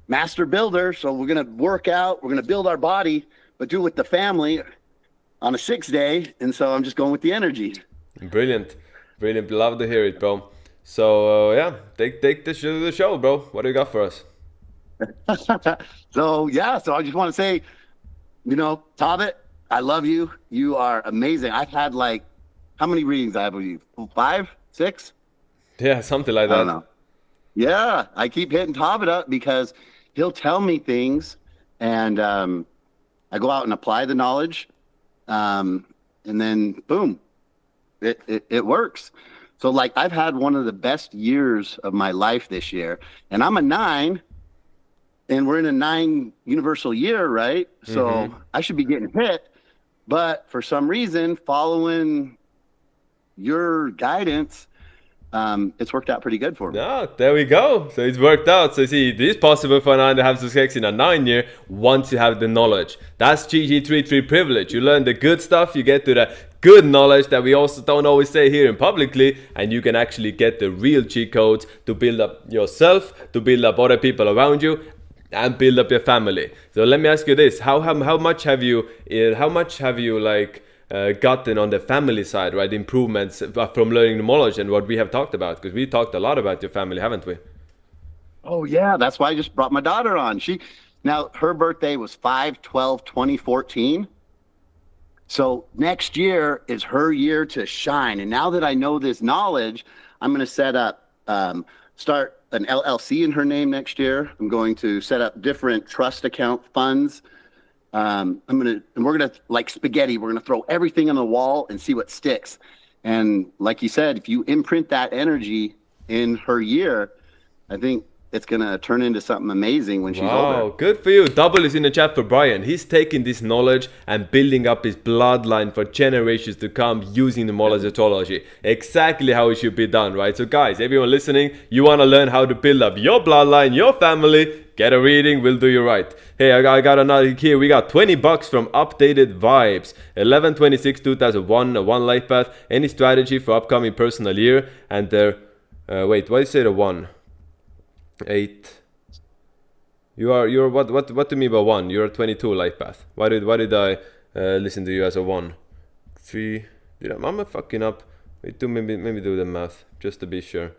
Master Builder. So we're going to work out, we're going to build our body, but do it with the family on a 6 day. And so I'm just going with the energy. Brilliant. Love to hear it, bro. So yeah, take the show, bro. What do you got for us? So I just want to say, you know, Tabit, I love you. You are amazing. I've had like, how many readings I have with you? 5, 6? Yeah, something like that. I don't know. Yeah, I keep hitting Tabit up because he'll tell me things, and I go out and apply the knowledge, and then boom, it works. So like I've had one of the best years of my life this year, and I'm a 9. And we're in a 9 universal year, right? So I should be getting hit. But for some reason, following your guidance, it's worked out pretty good for me. No, there we go. So it's worked out. So see, it is possible for a 9 to have success in a 9 year once you have the knowledge. That's GG33 privilege. You learn the good stuff, you get to the good knowledge that we also don't always say here in publicly, and you can actually get the real cheat codes to build up yourself, to build up other people around you, and build up your family. So let me ask you this: how much have you like gotten on the family side, right? Improvements from learning the knowledge and what we have talked about, because we talked a lot about your family, haven't we? Oh yeah, that's why I just brought my daughter on. Now her birthday was 5/12/2014. So next year is her year to shine. And now that I know this knowledge, I'm going to set up, start an LLC in her name next year. I'm going to set up different trust account funds. We're gonna, like spaghetti, we're gonna throw everything on the wall and see what sticks. And like you said, if you imprint that energy in her year, I think it's gonna turn into something amazing when she's Wow, older. good for you. Double is in the chat for Brian. He's taking this knowledge and building up his bloodline for generations to come using numerology. Exactly how it should be done, right? So guys, everyone listening, you want to learn how to build up your bloodline, your family, get a reading, will do you right. Hey, I got another here. We got $20 from Updated Vibes. 11/26/2001, one life path. Any strategy for upcoming personal year? And there, wait, why is it a 1? 8. You're what do you mean by 1? You're a 22 life path. Why did I listen to you as a 1? 3. Am I fucking up? Wait, maybe do the math just to be sure.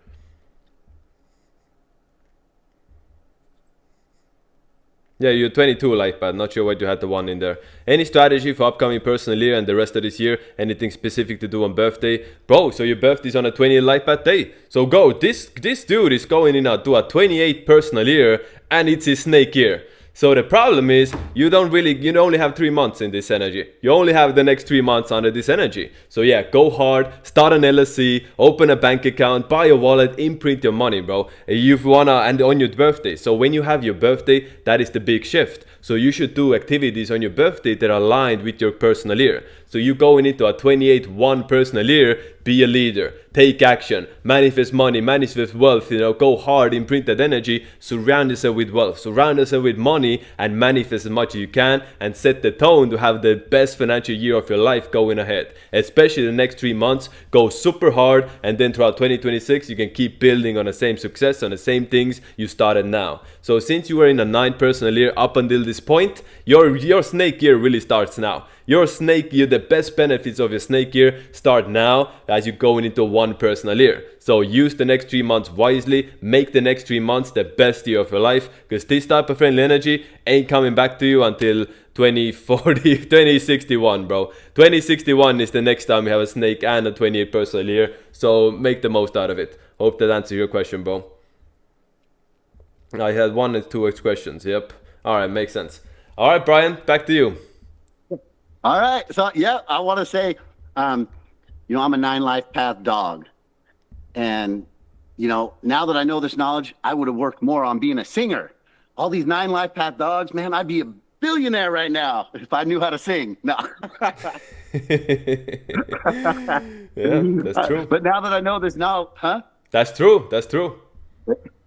Yeah, you're 22 life path. Not sure why you had the 1 in there. Any strategy for upcoming personal year and the rest of this year? Anything specific to do on birthday? Bro, so your birthday's on a 28 life path day. So go. This dude is going in to a 28 personal year, and it's his snake year. So the problem is you only have 3 months in this energy. You only have the next 3 months under this energy. So yeah, go hard, start an LLC, open a bank account, buy a wallet, imprint your money, bro. And on your birthday. So when you have your birthday, that is the big shift. So you should do activities on your birthday that are aligned with your personal year. So you going into a 28-1 personal year, be a leader, take action, manifest money, manifest wealth, go hard, imprint that energy, surround yourself with wealth, surround yourself with money, and manifest as much as you can, and set the tone to have the best financial year of your life going ahead. Especially the next 3 months, go super hard, and then throughout 2026, you can keep building on the same success, on the same things you started now. So since you were in a 9 personal year up until this point, your snake year really starts now. Your snake year, the best benefits of your snake year start now as you're going into 1 personal year. So use the next 3 months wisely. Make the next 3 months the best year of your life, because this type of friendly energy ain't coming back to you until 2040, 2061, bro. 2061 is the next time we have a snake and a 28 personal year. So make the most out of it. Hope that answers your question, bro. I had 1 and 2 questions. Yep. All right, makes sense. All right, Brian, back to you. All right. So, yeah, I want to say, I'm a 9 life path dog. And, now that I know this knowledge, I would have worked more on being a singer. All these 9 life path dogs, man, I'd be a billionaire right now if I knew how to sing. No. Yeah, that's true. But now that I know this now, That's true. That's true.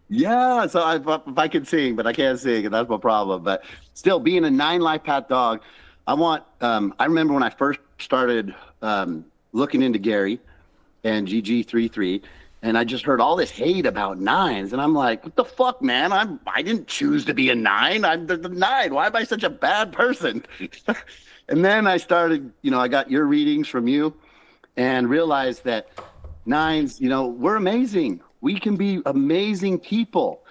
Yeah, so if I could sing, but I can't sing, and that's my problem. But still, being a 9 life path dog, I remember when I first started looking into Gary and GG33, and I just heard all this hate about 9s, and I'm like, what the fuck, man? I didn't choose to be a 9. I'm the 9. Why am I such a bad person? And then I started, I got your readings from you and realized that 9s, we're amazing. We can be amazing people.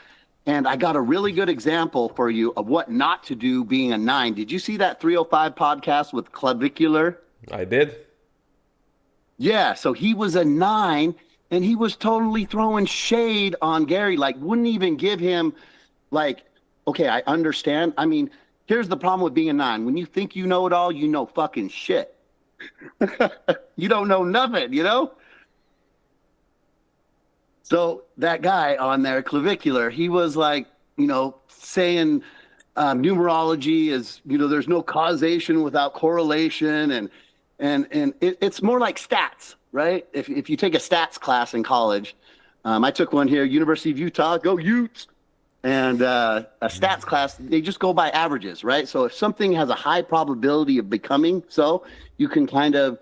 And I got a really good example for you of what not to do being a 9. Did you see that 305 podcast with Clavicular? I did. Yeah, so he was a 9, and he was totally throwing shade on Gary, wouldn't even give him, okay, I understand. I mean, here's the problem with being a 9. When you think you know it all, you know fucking shit. You don't know nothing, So that guy on there, Clavicular, he was saying numerology is, there's no causation without correlation. And it's more like stats, right? If you take a stats class in college, I took one here, University of Utah, go Utes. And a stats class, they just go by averages, right? So if something has a high probability of becoming so, you can kind of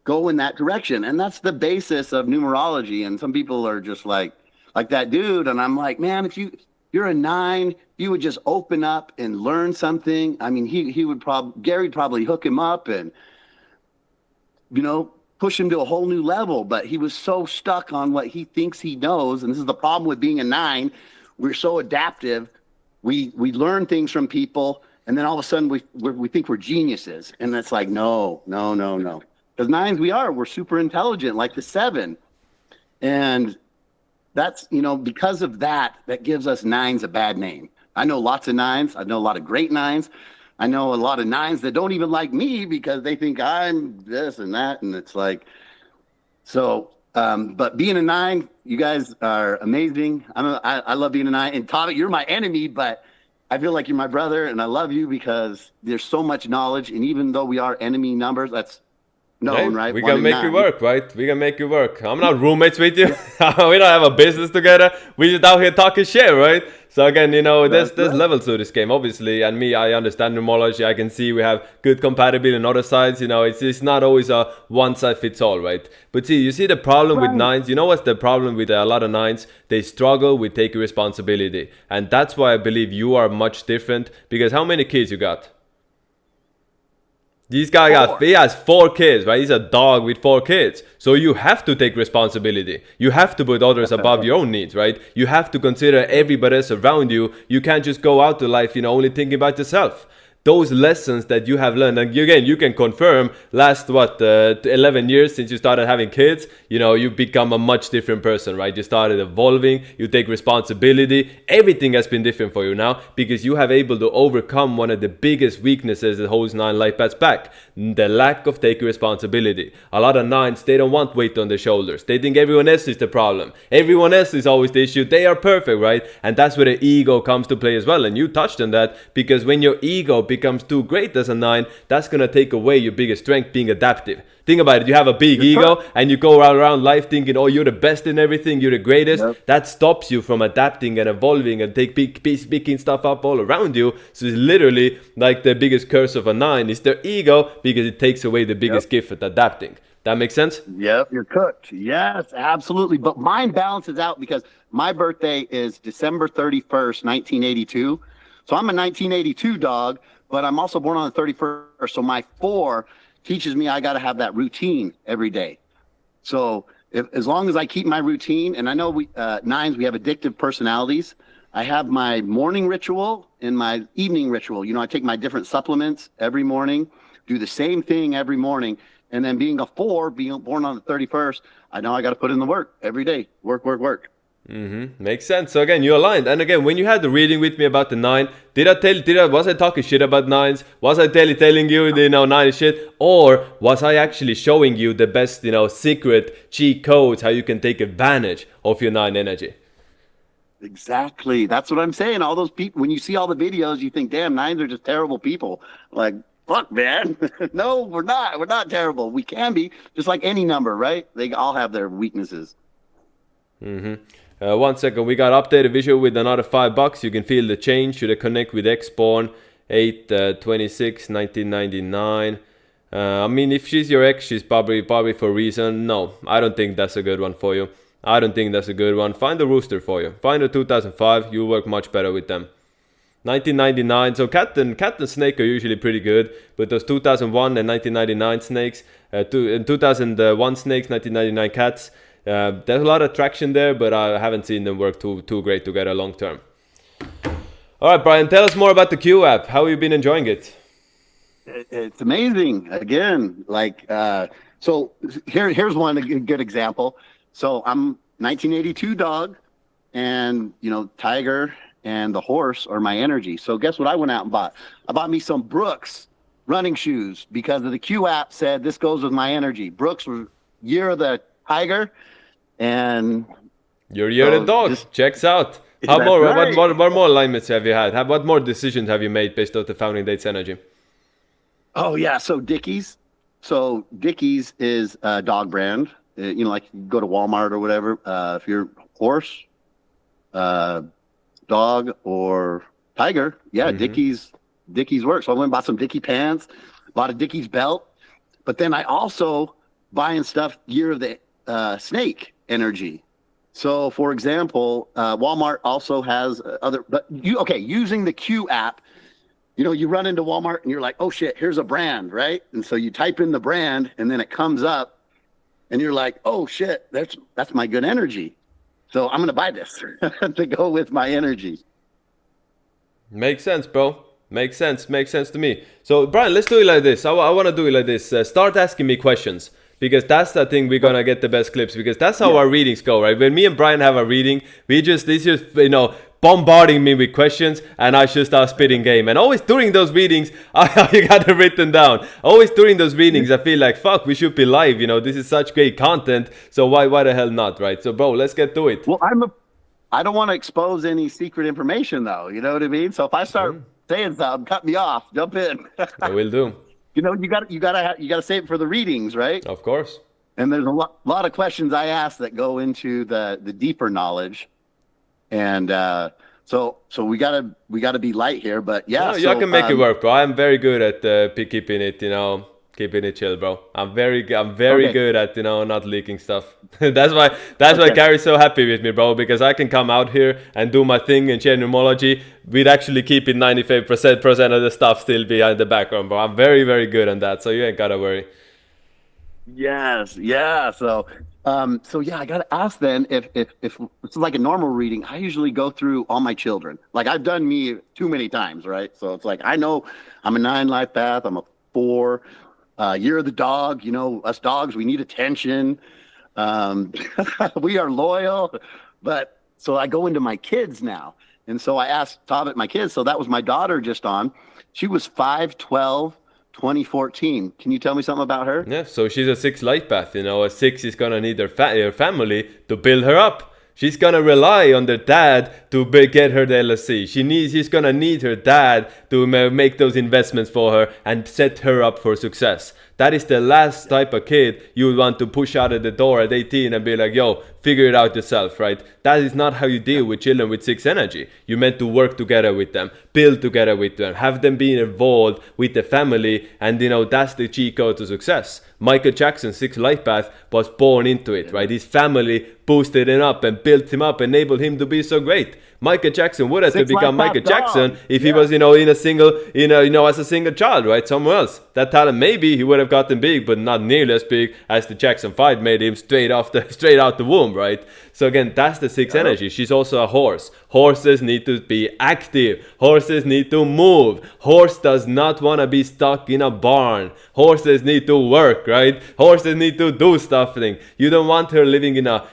go in that direction. And that's the basis of numerology. And some people are just like that dude. And I'm like, man, if you're a 9, you would just open up and learn something. I mean, Gary'd probably hook him up and, push him to a whole new level. But he was so stuck on what he thinks he knows. And this is the problem with being a 9. We're so adaptive. We learn things from people. And then all of a sudden we think we're geniuses. And it's like, no. Because 9s, we're super intelligent, like the 7. And that's, because of that gives us 9s a bad name. I know lots of 9s. I know a lot of great 9s. I know a lot of 9s that don't even like me because they think I'm this and that. And it's like, so But being a 9, you guys are amazing. I love being a 9. And Tommy, you're my enemy, but I feel like you're my brother, and I love you because there's so much knowledge. And even though we are enemy numbers, that's known, right? We 1 can in make 9. it work, right? We can make it work. I'm not roommates with you. We don't have a business together. We just out here talking shit, right? So again, you know, there's levels to this game, obviously. And me, I understand numerology. I can see we have good compatibility on other sides. You know, it's not always a one size fits all, right? But see, you see the problem with 9s. You know what's the problem with a lot of 9s? They struggle with taking responsibility. And that's why I believe you are much different. Because how many kids you got? This guy he has 4 kids, right? He's a dog with 4 kids. So you have to take responsibility. You have to put others above your own needs, right? You have to consider everybody else around you. You can't just go out to life, you know, only thinking about yourself. Those lessons that you have learned, and again, you can confirm last 11 years since you started having kids, you know, you become a much different person, right? You started evolving, you take responsibility. Everything has been different for you now because you have able to overcome one of the biggest weaknesses that holds 9 life paths back, the lack of taking responsibility. A lot of 9s, they don't want weight on their shoulders. They think everyone else is the problem. Everyone else is always the issue. They are perfect, right? And that's where the ego comes to play as well. And you touched on that because when your ego becomes too great as a 9, that's going to take away your biggest strength, being adaptive. Think about it. You have a big ego and you go around life thinking, oh, you're the best in everything, you're the greatest. That stops you from adapting and evolving and picking stuff up all around you. So it's literally like the biggest curse of a 9 is their ego because it takes away the biggest gift at adapting. That makes sense? Yep, you're cooked. Yes, absolutely. But mine balances out because my birthday is December 31st, 1982. So I'm a 1982 dog, but I'm also born on the 31st. So my 4 teaches me I got to have that routine every day. So as long as I keep my routine, and I know we 9s, we have addictive personalities. I have my morning ritual and my evening ritual. You know, I take my different supplements every morning, do the same thing every morning. And then being a 4, being born on the 31st, I know I got to put in the work every day. Work, work, work. Makes sense. So again, you aligned. And again, when you had the reading with me about the 9, was I talking shit about 9s? Was I telling you, you know, 9 is shit? Or was I actually showing you the best, you know, secret cheat codes, how you can take advantage of your 9 energy? Exactly. That's what I'm saying. All those people, when you see all the videos, you think, damn, 9s are just terrible people. Like, fuck, man. No, we're not. We're not terrible. We can be, just like any number, right? They all have their weaknesses. 1 second, we got updated visual with another $5. You can feel the change. Should I connect with X-Spawn 8/26 1999? I mean, if she's your ex, she's probably for a reason. No, I don't think that's a good one for you. I don't think that's a good one. Find a rooster for you. Find a 2005. You'll work much better with them. 1999. So cat and snake are usually pretty good, but those 2001 and 1999 snakes, 2001 snakes, 1999 cats. There's a lot of traction there, but I haven't seen them work too great together long term. All right, Brian, tell us more about the Q app. How have you been enjoying it? It's amazing. Again, like, so here's one good example. So I'm 1982 dog, and, you know, tiger and the horse are my energy. So guess what I went out and bought? I bought me some Brooks running shoes because of the Q app said this goes with my energy. Brooks were year of the tiger. And you're the dog. Checks out. How more? Right. What more alignments have you had? What more decisions have you made based on the founding date's energy? Oh yeah, so Dickies. So Dickies is a dog brand. You know, like you go to Walmart or whatever. If you're horse, dog, or tiger, yeah, Dickies works. So I went and bought some Dickie pants, bought a Dickies belt, but then I also buying stuff year of the snake energy. So for example, Walmart also has using the Q app, you know, you run into Walmart and you're like, oh shit, here's a brand, right? And so you type in the brand and then it comes up and you're like, oh shit, that's my good energy. So I'm going to buy this to go with my energy. Makes sense, bro. Makes sense to me. So Brian, let's do it like this. I want to do it like this. Start asking me questions. Because that's the thing we're gonna get the best clips, because that's how our readings go, right? When me and Brian have a reading, it's just, you know, bombarding me with questions, and I should start spitting game. And always during those meetings, I got it written down. Always during those meetings, I feel like, fuck, we should be live. You know, this is such great content. So why the hell not, right? So, bro, let's get to it. Well, I don't want to expose any secret information, though. You know what I mean? So if I start saying something, cut me off. Jump in. I will do. You know, you gotta save it for the readings, right? Of course. And there's a lot of questions I ask that go into the deeper knowledge, and so we gotta be light here. But yeah, no, I can make it work, bro. I'm very good at keeping it, keeping it chill, bro. I'm very good at not leaking stuff. that's why Gary's so happy with me, bro, because I can come out here and do my thing and share pneumology. We'd actually keep it 95% of the stuff still behind the background, bro. I'm very, very good on that, so you ain't gotta worry. Yes, yeah. So yeah, I gotta ask then if it's like a normal reading. I usually go through all my children. Like I've done me too many times, right? So it's like I know I'm a 9 life path. I'm a 4. Year of the dog. You know, us dogs, we need attention. We are loyal. But so I go into my kids now, and so I asked Tabit my kids. So that was my daughter just on. She was 5/12. 2014. Can you tell me something about her? Yeah, so she's a 6 life path. A 6 is gonna need her family to build her up. She's gonna rely on their dad to get her the LSC. She's gonna need her dad to make those investments for her and set her up for success. That is the last type of kid you would want to push out of the door at 18 and be like, yo, figure it out yourself, right? That is not how you deal with children with 6 energy. You're meant to work together with them, build together with them, have them be involved with the family, and that's the cheat code to success. Michael Jackson, 6 life path, was born into it, right? His family boosted him up and built him up, enabled him to be so great. Michael Jackson would have to become Michael Jackson if he was, in a single, as a single child, right? Somewhere else. That talent, maybe he would have gotten big, but not nearly as big as the Jackson 5 made him straight out the womb, right? So again, that's the 6 energy. She's also a horse. Horses need to be active. Horses need to move. Horse does not want to be stuck in a barn. Horses need to work, right? Horses need to do stuff. You don't want her living in a,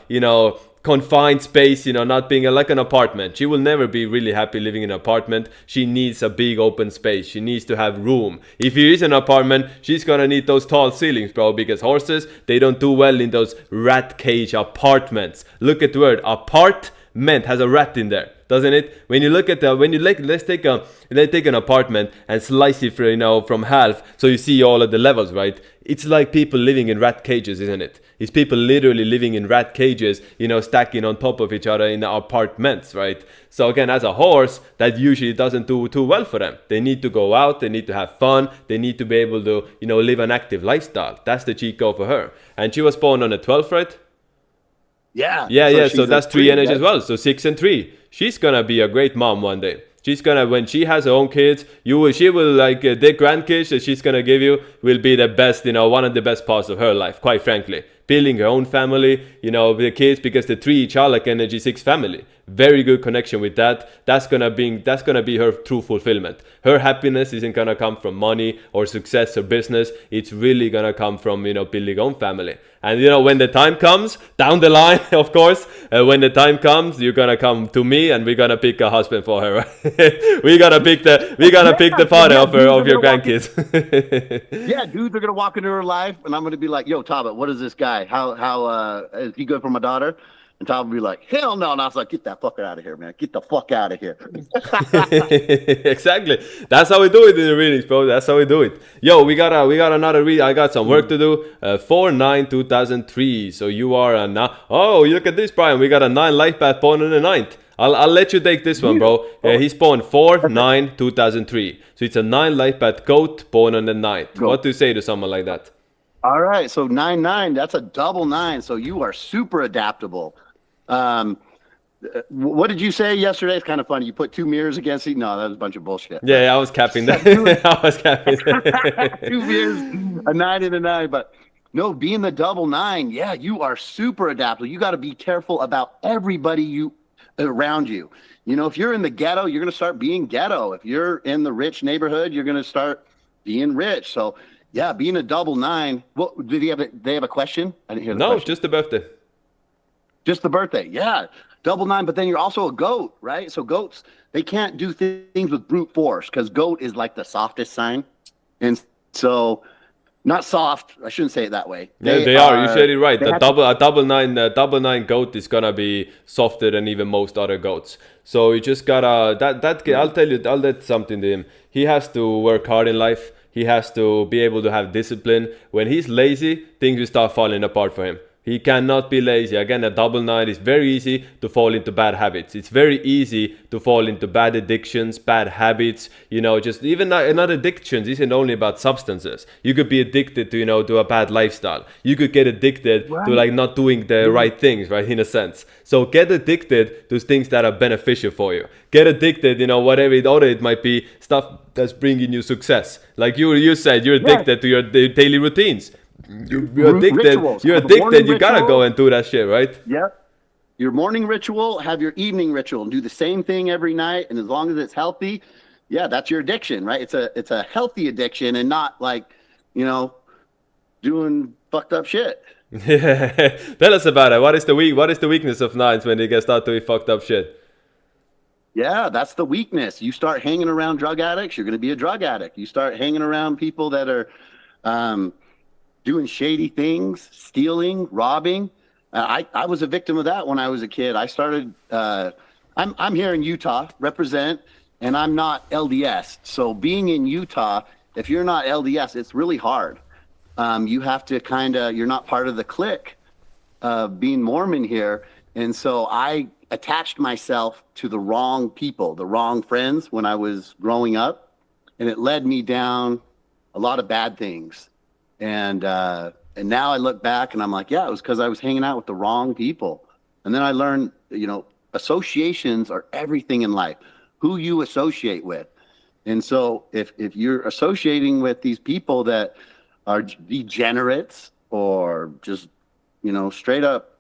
confined space, not being like an apartment. She will never be really happy living in an apartment. She needs a big open space. She needs to have room. If it is an apartment, she's gonna need those tall ceilings, bro, because horses, they don't do well in those rat cage apartments. Look at the word apartment, has a rat in there, doesn't it? When you look at let's take an apartment and slice it from half, so you see all of the levels, right? It's like people living in rat cages, isn't it? It's people literally living in rat cages, stacking on top of each other in apartments, right? So again, as a horse, that usually doesn't do too well for them. They need to go out, they need to have fun, they need to be able to, live an active lifestyle. That's the cheat code for her. And she was born on the 12th, right? Yeah. So that's 3 energy as well. So 6 and 3. She's gonna be a great mom one day. She's gonna, when she has her own kids, she will like the grandkids that she's gonna give you will be the best, one of the best parts of her life, quite frankly. Building her own family, with the kids, because the 3 each are like energy 6 family. Very good connection with that. That's gonna be her true fulfillment. Her happiness isn't gonna come from money or success or business. It's really gonna come from building her own family. And when the time comes down the line, of course, when the time comes, you're gonna come to me and we're gonna pick a husband for her. We're gonna pick the father of your grandkids. Yeah, dudes are gonna walk into her life, and I'm gonna be like, "Yo, Tabit, what is this guy? How is he good for my daughter?" And Tom would be like, "Hell no!" And I was like, "Get that fucker out of here, man! Get the fuck out of here!" Exactly. That's how we do it in the readings, bro. That's how we do it. Yo, we got another read. I got some work to do. 4/9/2003. So you are now. Oh, look at this, Brian. We got a 9 life path born on the 9th. I'll let you take this one, bro. He's born 4/9/2003. So it's a 9 life path goat born on the 9th. What do you say to someone like that? All right, so 9/9. That's a double 9. So you are super adaptable. What did you say yesterday? It's kind of funny. You put 2 mirrors against each. No, that was a bunch of bullshit. Yeah, I was capping that. I was capping. 2 mirrors, a 9 and a 9. But no, being the double 9, yeah, you are super adaptable. You got to be careful about everybody around you. If you're in the ghetto, you're going to start being ghetto. If you're in the rich neighborhood, you're going to start being rich. So yeah, being a double 9. Well, did they have a question? I didn't hear the question. No, just the birthday. Just the birthday, yeah. double nine, but then you're also a goat, right? So goats, they can't do things with brute force because goat is like the softest sign. And so, not soft, I shouldn't say it that way. Yeah, they are. You said it right. They The have double nine goat is gonna be softer than even most other goats. So you just gotta I'll tell you. I'll tell something to him. He has to work hard in life. He has to be able to have discipline. When he's lazy, things will start falling apart for him. He cannot be lazy. Again, a double nine is very easy to fall into bad habits. It's very easy to fall into bad addictions, bad habits. You know, just even not addictions isn't only about substances. You could be addicted to, you know, to a bad lifestyle. You could get addicted to like not doing the right things, right? In a sense. So get addicted to things that are beneficial for you. Get addicted, you know, whatever it might be, stuff that's bringing you success. Like you said, you're addicted to your daily routines. You're addicted. Rituals. You're Have a morning addicted. You gotta ritual. go and do that shit, right? Yep. Your morning ritual, have your evening ritual, and do the same thing every night. And as long as it's healthy, yeah, that's your addiction, right? It's a healthy addiction, and not like, you know, doing fucked up shit. Yeah. Tell us about it. What is the weakness of nines when they get start doing fucked up shit? Yeah, that's the weakness. You start hanging around drug addicts, you're going to be a drug addict. You start hanging around people that are doing shady things, stealing, robbing. I was a victim of that when I was a kid. I started. I'm here in Utah, represent, and I'm not LDS. So being in Utah, if you're not LDS, it's really hard. You have to you're not part of the clique of being Mormon here, and so I attached myself to the wrong people, the wrong friends when I was growing up, and it led me down a lot of bad things. And now I look back and I'm like, yeah, it was because I was hanging out with the wrong people. And then I learned, you know, associations are everything in life, who you associate with. And so if you're associating with these people that are degenerates or just, you know, straight up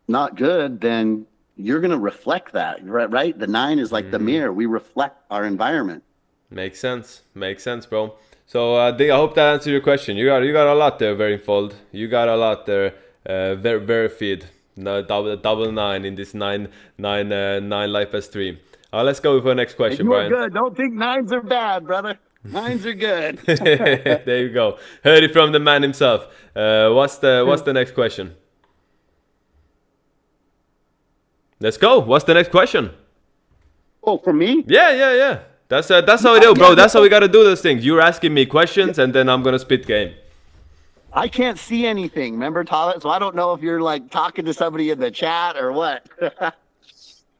not good, then you're going to reflect that, right? The nine is like the mirror. We reflect our environment. Makes sense, bro. So I hope that answered your question. You got a lot there, very fold. You got a lot there, very feed. No, double nine in this nine Lifepath stream. Let's go for the next question, Brian. Good. Don't think nines are bad, brother. Nines are good. There you go. Heard it from the man himself. What's the next question? Let's go. What's the next question? Oh, for me? Yeah. That's how we do, bro. That's how we gotta do those things. You're asking me questions, and then I'm gonna spit game. I can't see anything, remember, Tyler? So I don't know if you're like talking to somebody in the chat or what.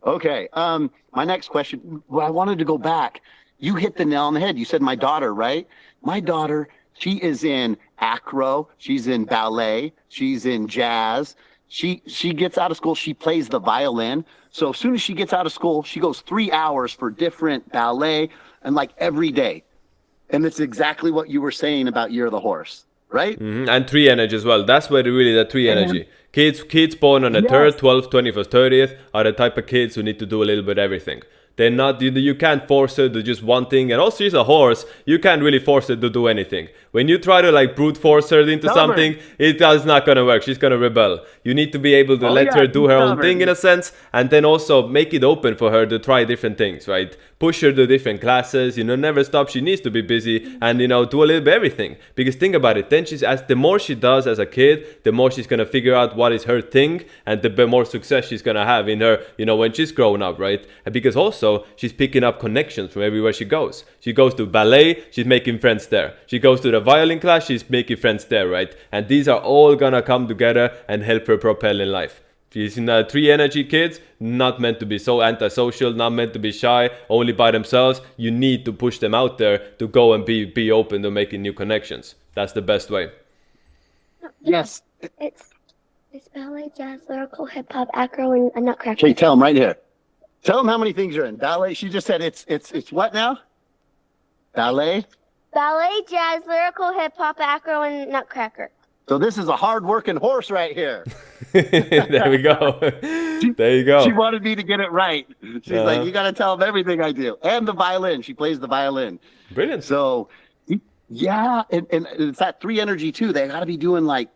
Okay. My next question. Well, I wanted to go back. You hit the nail on the head. You said my daughter, right? My daughter, she is in acro. She's in ballet. She's in jazz. She gets out of school. She plays the violin. So as soon as she gets out of school, she goes 3 hours for different ballet and like every day. And it's exactly what you were saying about Year of the Horse, right? Mm-hmm. And 3 energy as well. That's where really the 3 energy. Kids born on the 3rd, 12th, 21st, 30th are the type of kids who need to do a little bit of everything. They're not, you can't force her to just one thing. And also she's a horse. You can't really force her to do anything. When you try to like brute force her into something, it's not going to work. She's going to rebel. You need to be able to let her do her own thing in a sense. And then also make it open for her to try different things, right? Push her to different classes, never stop. She needs to be busy and, do a little bit of everything. Because think about it. Then the more she does as a kid, the more she's going to figure out what is her thing. And the more success she's going to have in her, when she's grown up, right? And because also she's picking up connections from everywhere she goes. She goes to ballet, she's making friends there. She goes to the violin class, she's making friends there, right? And these are all gonna come together and help her propel in life. She's in 3 energy kids, not meant to be so antisocial, not meant to be shy, only by themselves. You need to push them out there to go and be open to making new connections. That's the best way. Yes. It's ballet, jazz, lyrical, hip hop, acro, and nutcracker. Okay, tell them right here. Tell them how many things you're in. Ballet. She just said it's what now? Ballet. Ballet, jazz, lyrical, hip hop, acro, and nutcracker. So this is a hard-working horse right here. There we go. There you go. She wanted me to get it right. She's like, you got to tell them everything I do. And the violin. She plays the violin. Brilliant. So, yeah. And it's that 3 energy, too. They got to be doing, like,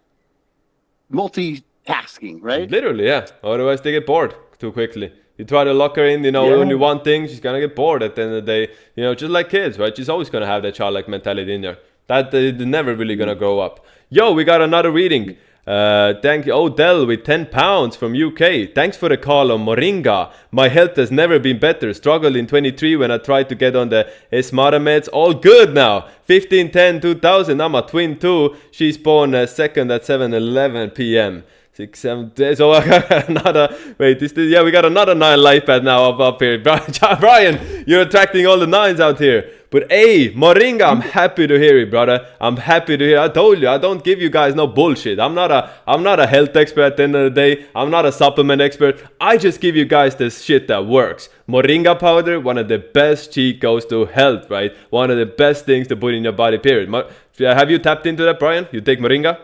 multitasking, right? Literally, yeah. Otherwise, they get bored. too quickly. You try to lock her in, you know, Yeah. only one thing, she's gonna get bored at the end of the day. You know, just like kids, right? She's always gonna have that childlike mentality in there. That they're never really gonna grow up. Yo, we got another reading. Thank you, Odell with £10 from UK. Thanks for the call on Moringa. My health has never been better. Struggled in 23 when I tried to get on the Esmara meds. All good now. 15-10-2000. I'm a twin too. She's born second at 7:11 p.m. 6, 7 days. So I got another. Wait, yeah, we got another 9 Lifepath now up here. Brian, you're attracting all the 9s out here. But hey, Moringa, I'm happy to hear it, brother. I'm happy to hear. I told you, I don't give you guys no bullshit. I'm not a health expert at the end of the day. I'm not a supplement expert. I just give you guys the shit that works. Moringa powder, one of the best cheat codes to health, right? One of the best things to put in your body, period. Have you tapped into that, Brian? You take Moringa?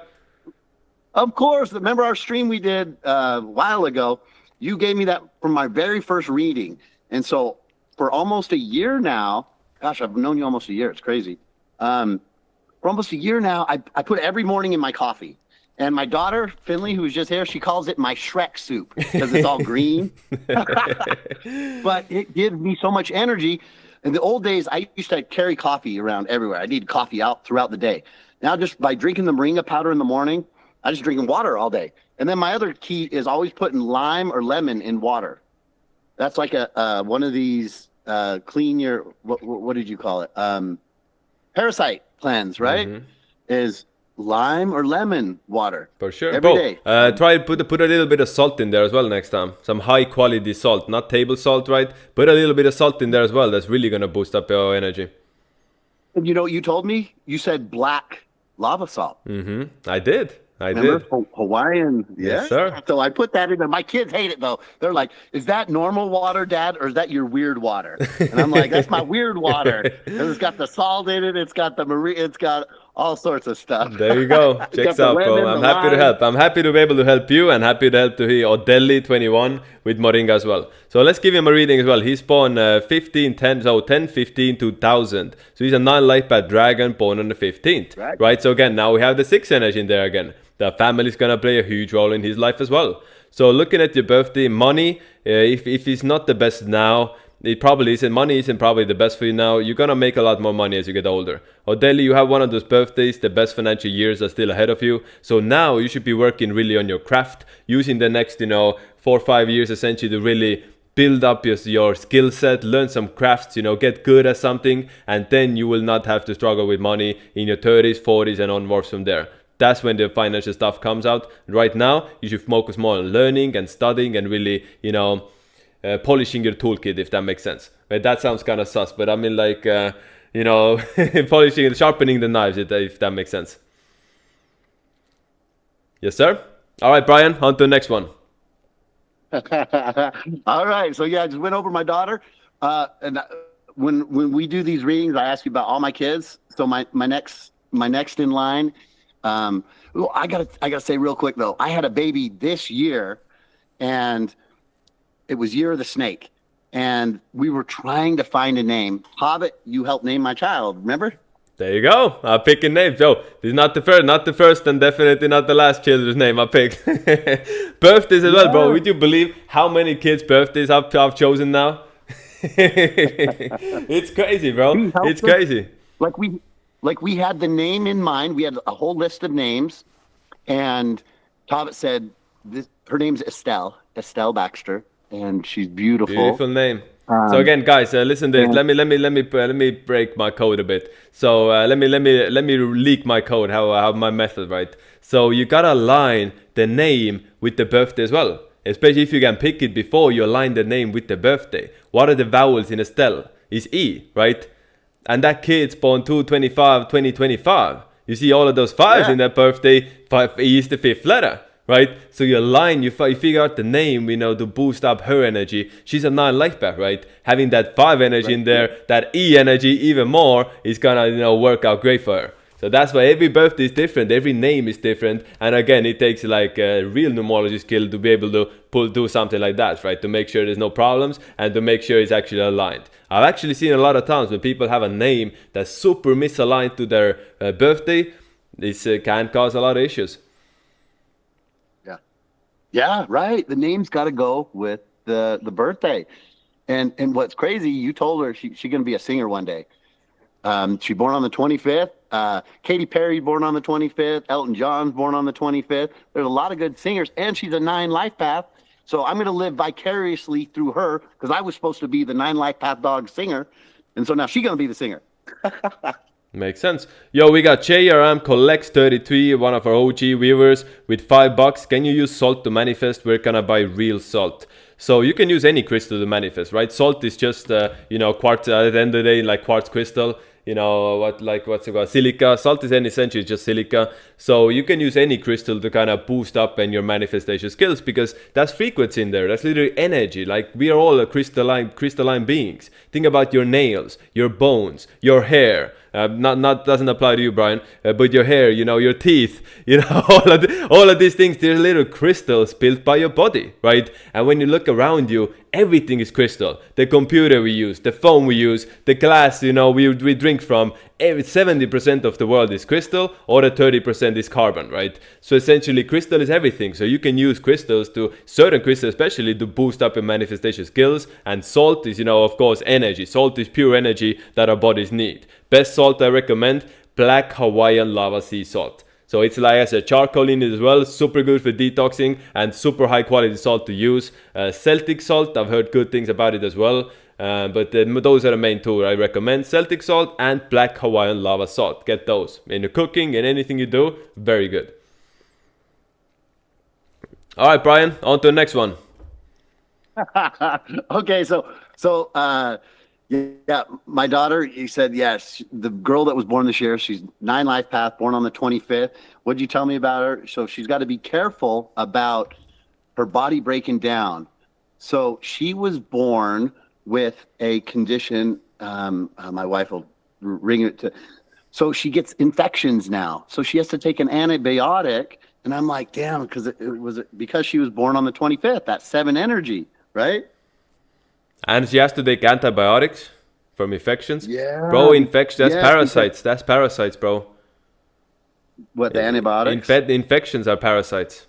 Of course. Remember our stream we did a while ago? You gave me that from my very first reading. And so for almost a year now, gosh, I've known you almost a year. It's crazy. For almost a year now, I put it every morning in my coffee. And my daughter, Finley, who's just here, she calls it my Shrek soup because it's all green. But it gives me so much energy. In the old days, I used to carry coffee around everywhere. I need coffee out throughout the day. Now, just by drinking the Moringa powder in the morning, I just drinking water all day. And then my other key is always putting lime or lemon in water. That's like a one of these clean your what did you call it? Parasite cleanse, right? Mm-hmm. Is lime or lemon water For sure. every Bro, day. try put a little bit of salt in there as well next time. Some high quality salt, not table salt, right? Put a little bit of salt in there as well. That's really gonna boost up your energy. And you know what you told me? You said black lava salt. I did. Remember? Hawaiian. Yes, Yeah. sir. So I put that in there. My kids hate it though. They're like, "Is that normal water, Dad, or is that your weird water?" And I'm like, "That's my weird water. It's got the salt in it. It's got the it's got all sorts of stuff." There you go. Got Checks the out, bro. lemon, I'm the happy to lime. help. I'm happy to be able to help you and happy to help to hear Odelli21 with Moringa as well. So let's give him a reading as well. He's born 10-15-2000. So he's a 9 Lifepath dragon born on the 15th. Right? So again, now we have the 6 energy in there again. The family is going to play a huge role in his life as well. So looking at your birthday, money, if it's not the best now, it probably isn't. Money isn't probably the best for you now. You're going to make a lot more money as you get older. Odeli, you have one of those birthdays. The best financial years are still ahead of you. So now you should be working really on your craft, using the next, 4 or 5 years essentially to really build up your skill set, learn some crafts, get good at something, and then you will not have to struggle with money in your 30s, 40s, and onwards from there. That's when the financial stuff comes out. Right now, you should focus more on learning and studying and really, polishing your toolkit, if that makes sense. Right? That sounds kind of sus, but I mean like, polishing and sharpening the knives, if that makes sense. Yes, sir? All right, Brian, on to the next one. All right. So yeah, I just went over my daughter. And when we do these readings, I ask you about all my kids. So my next in line. Well, I gotta say real quick though, I had a baby this year, and it was Year of the Snake, and we were trying to find a name. Hobbit, you helped name my child. Remember? There you go. I'm picking names. Yo, this is not the first, and definitely not the last children's name I picked. Birthdays as well, bro. Would you believe how many kids' birthdays I've chosen now? It's crazy, bro. It's crazy. Like we had the name in mind. We had a whole list of names, and Hobbit said her name's Estelle Baxter, and she's beautiful. Beautiful name. So again, guys, listen to this. Let me break my code a bit. So let me leak my code. How my method, right? So you gotta align the name with the birthday as well. Especially if you can pick it before you align the name with the birthday. What are the vowels in Estelle? It's E, right? And that kid's born 2/25/2025. You see all of those fives in that birthday. 5E is the 5th letter. Right, so you align, you figure out the name, to boost up her energy. She's a 9 Lifepath, right? Having that 5 energy in there, that E energy even more is gonna, work out great for her. So that's why every birthday is different, every name is different, and again, it takes like a real numerology skill to be able to do something like that, right? To make sure there's no problems and to make sure it's actually aligned. I've actually seen a lot of times when people have a name that's super misaligned to their birthday, this can cause a lot of issues. Yeah, right. The name's got to go with the birthday. And what's crazy, you told her she's going to be a singer one day. She born on the 25th. Katy Perry born on the 25th. Elton John's born on the 25th. There's a lot of good singers, and she's a 9 life path. So I'm going to live vicariously through her because I was supposed to be the 9 life path dog singer, and so now she's going to be the singer. Makes sense. Yo, we got JRM Collects 33, one of our OG viewers, with $5. Can you use salt to manifest? Where can I buy real salt? So you can use any crystal to manifest, right? Salt is just, quartz. At the end of the day, like quartz crystal. What's it called? Silica. Salt is essentially just silica. So you can use any crystal to kind of boost up and your manifestation skills because that's frequency in there. That's literally energy. Like we are all crystalline beings. Think about your nails, your bones, your hair. Doesn't apply to you, Brian, but your hair, your teeth, all of these things, they're little crystals built by your body, right? And when you look around you, everything is crystal. The computer we use, the phone we use, the glass, we drink from, 70% of the world is crystal, or the 30% is carbon, right? So essentially, crystal is everything. So you can use crystals certain crystals especially, to boost up your manifestation skills. And salt is, of course, energy. Salt is pure energy that our bodies need. Best salt I recommend, black Hawaiian lava sea salt. So it's like I said, charcoal in it as well, super good for detoxing and super high quality salt to use. Celtic salt, I've heard good things about it as well. But those are the main two I recommend. Celtic salt and black Hawaiian lava salt. Get those in your cooking and anything you do. Very good. All right, Brian, on to the next one. Okay, yeah, my daughter, you said, yes, the girl that was born this year, she's 9 life path, born on the 25th. What'd you tell me about her? So she's got to be careful about her body breaking down. So she was born with a condition, my wife will ring it to, so she gets infections now. So she has to take an antibiotic. And I'm like, damn, because she was born on the 25th, that's 7 energy, right? And she has to take antibiotics from infections. Yeah. Bro, infections, that's parasites. That's parasites, bro. What, the antibiotics? Infections are parasites.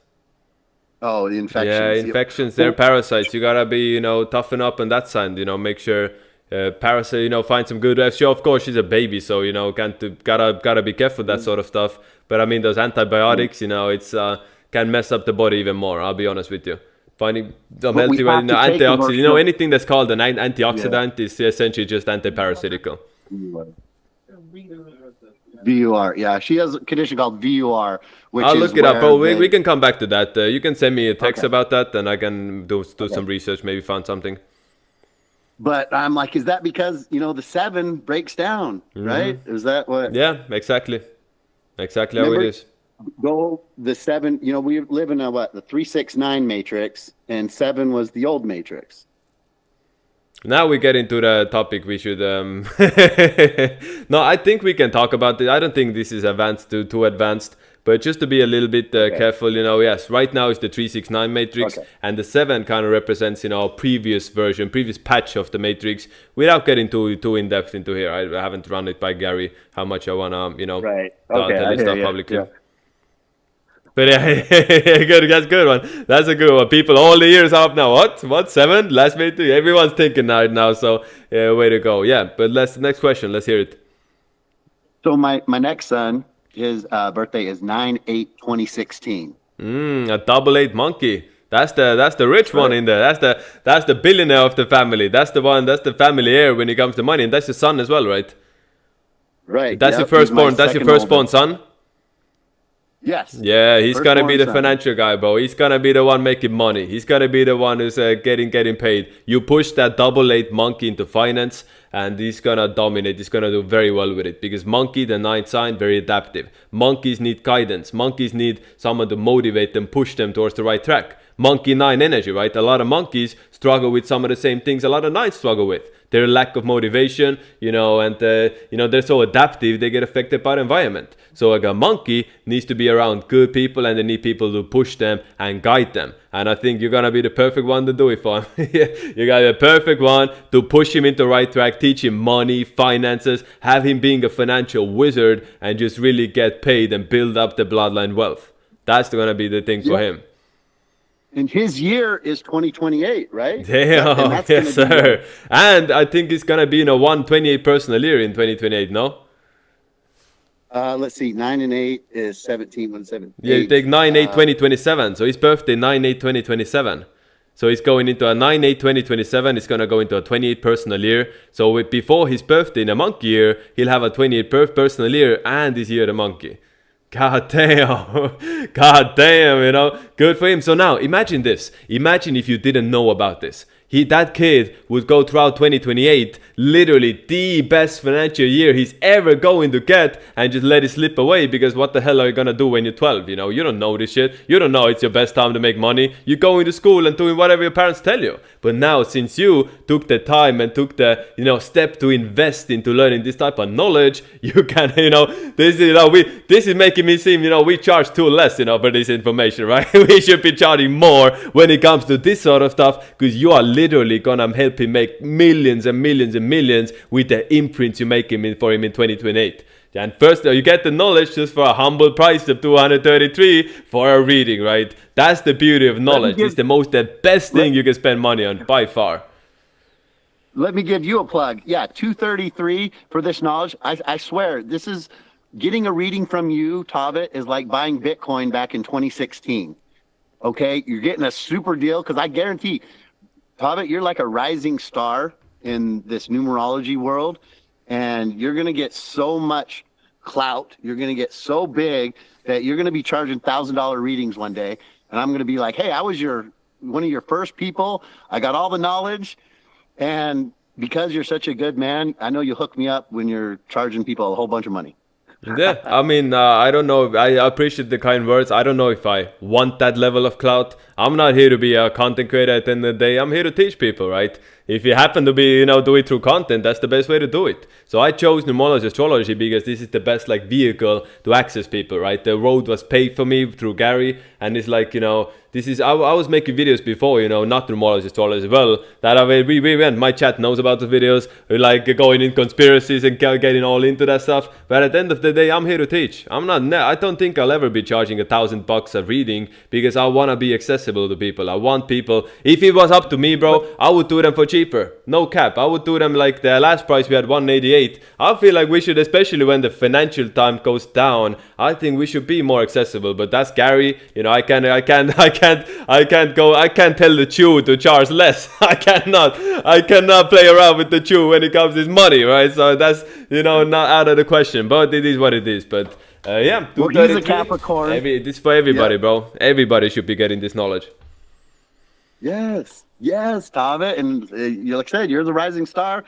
Oh, the infections. Yeah, infections, they're parasites. You gotta be, toughen up on that side, make sure parasite, find some good. She, of course, she's a baby, so, gotta be careful with that sort of stuff. But I mean, those antibiotics, it's can mess up the body even more, I'll be honest with you. Finding some healthy antioxidant, anything that's called an antioxidant is essentially just antiparasitical. VUR, yeah, she has a condition called VUR, which I'll look it up, bro. We can come back to that. You can send me a text about that, and I can do some research, maybe find something. But I'm like, is that because the 7 breaks down, right? Is that what? Yeah, exactly how it is. Go the 7. We live in the 369 matrix, and 7 was the old matrix. Now we get into the topic we should no, I think we can talk about it. I don't think this is too advanced, but just to be a little bit careful, yes, right now it's the 369 matrix, and the 7 kind of represents previous patch of the matrix, without getting too in depth into here. I haven't run it by Gary how much I want to tell this stuff publicly. Yeah. But good, that's a good one. That's a good one. People all the years up now. What 7? Last matrix? Everyone's thinking that now. So way to go. Yeah. But next question. Let's hear it. So my next son, his birthday is 9/8/2016. A 88 monkey. That's the rich one in there. That's the billionaire of the family. That's the one. That's the family heir when it comes to money, and that's your son as well, right? Right. That's your firstborn. That's your firstborn son. Yes. Yeah, he's gonna be the financial guy, bro. He's gonna be the one making money. He's gonna be the one who's getting paid. You push that 88 monkey into finance, and he's gonna dominate. He's gonna do very well with it, because monkey, the 9th sign, very adaptive. Monkeys need guidance. Monkeys need someone to motivate them, push them towards the right track. Monkey 9 energy, right? A lot of monkeys struggle with some of the same things a lot of 9s struggle with. Their lack of motivation, and they're so adaptive, they get affected by the environment. So like a monkey needs to be around good people, and they need people to push them and guide them. And I think you're gonna be the perfect one to do it for him. You got the perfect one to push him into the right track, teach him money, finances, have him being a financial wizard, and just really get paid and build up the bloodline wealth. That's gonna be the thing for him. And his year is 2028, right? Damn, And that's yes, gonna be sir. And I think it's gonna be in a 128 personal year in 2028, no? let's see, 9 and 8 is 17, 1, 7, Yeah, you 8. take 9/8/2027. So his birthday 9/8/2027. So he's going into a 9/8/2027. It's gonna go into a 28 personal year. So before his birthday in a monkey year, he'll have a 28 personal year and his year the monkey. God damn. God damn, you know. Good for him. So now imagine this. Imagine if you didn't know about this. That kid would go throughout 2028, literally the best financial year he's ever going to get, and just let it slip away, because what the hell are you gonna do when you're 12? You know, you don't know this shit. You don't know it's your best time to make money. You're going to school and doing whatever your parents tell you. But now, since you took the time and took the, you know, step to invest into learning this type of knowledge, you can, you know, this is making me seem, you know, we charge too less, you know, for this information, right? We should be charging more when it comes to this sort of stuff, because you are literally gonna help him make millions and millions and millions with the imprints you make for him in 2028. And first, you get the knowledge just for a humble price of 233 for a reading, right? That's the beauty of knowledge. It's the best thing you can spend money on by far. Let me give you a plug. Yeah, 233 for this knowledge. I swear, this is getting a reading from you, Tavit, is like buying Bitcoin back in 2016. Okay, you're getting a super deal, because I guarantee, Tavit, you're like a rising star in this numerology world, and you're going to get so much clout. You're going to get so big that you're going to be charging $1,000 readings one day. And I'm going to be like, hey, I was one of your first people. I got all the knowledge. And because you're such a good man, I know you'll hook me up when you're charging people a whole bunch of money. Yeah, I mean, I don't know. I appreciate the kind words. I don't know if I want that level of clout. I'm not here to be a content creator at the end of the day. I'm here to teach people, right? If you happen to be, you know, do it through content, that's the best way to do it. So I chose numerology astrology because this is the best like vehicle to access people, right? The road was paved for me through Gary, and it's like, you know, this is I was making videos before, you know, not numerology astrology as well. That we went. My chat knows about the videos. We're like going in conspiracies and getting all into that stuff. But at the end of the day, I'm here to teach. I don't think I'll ever be charging $1,000 a reading, because I want to be accessible to people. I want people. If it was up to me, bro, I would do them for cheaper. No cap. I would do them like the last price we had, 188. I feel like we should, especially when the financial time goes down, I think we should be more accessible. But that's Gary. You know, I can't tell the Chew to charge less. I cannot play around with the Chew when it comes to his money, right? So that's, you know, not out of the question. But it is what it is. But yeah, well, he's a Capricorn. This is for everybody, bro. Everybody should be getting this knowledge. Yes, Tavit, and like I said, you're the rising star.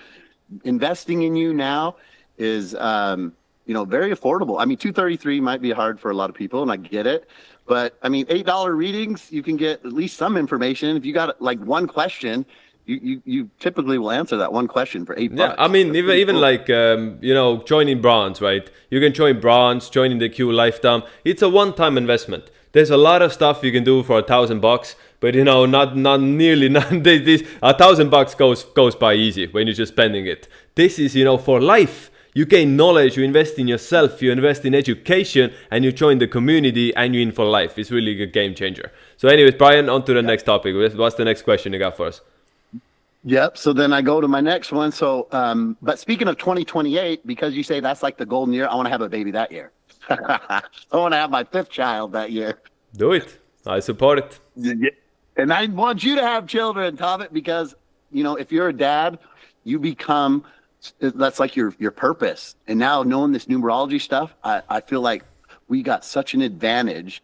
Investing in you now is, you know, very affordable. I mean, 233 might be hard for a lot of people, and I get it. But I mean, $8 readings, you can get at least some information. If you got like one question, you typically will answer that one question for $8. Yeah, I mean, even cool. Like you know, joining bronze, right? You can join bronze, joining the Q lifetime. It's a one-time investment. There's a lot of stuff you can do for $1,000, but you know, not nearly this. $1,000 goes by easy when you're just spending it. This is, you know, for life. You gain knowledge, you invest in yourself, you invest in education, and you join the community, and you're in for life. It's really a game changer. So anyways, Brian, on to the next topic. What's the next question you got for us? Yep. So then I go to my next one. So, but speaking of 2028, because you say that's like the golden year, I want to have a baby that year. I want to have my 5th child that year. Do it. I support it. Yeah. And I want you to have children, Tavit, because, you know, if you're a dad, you become... that's like your purpose. And now knowing this numerology stuff, I feel like we got such an advantage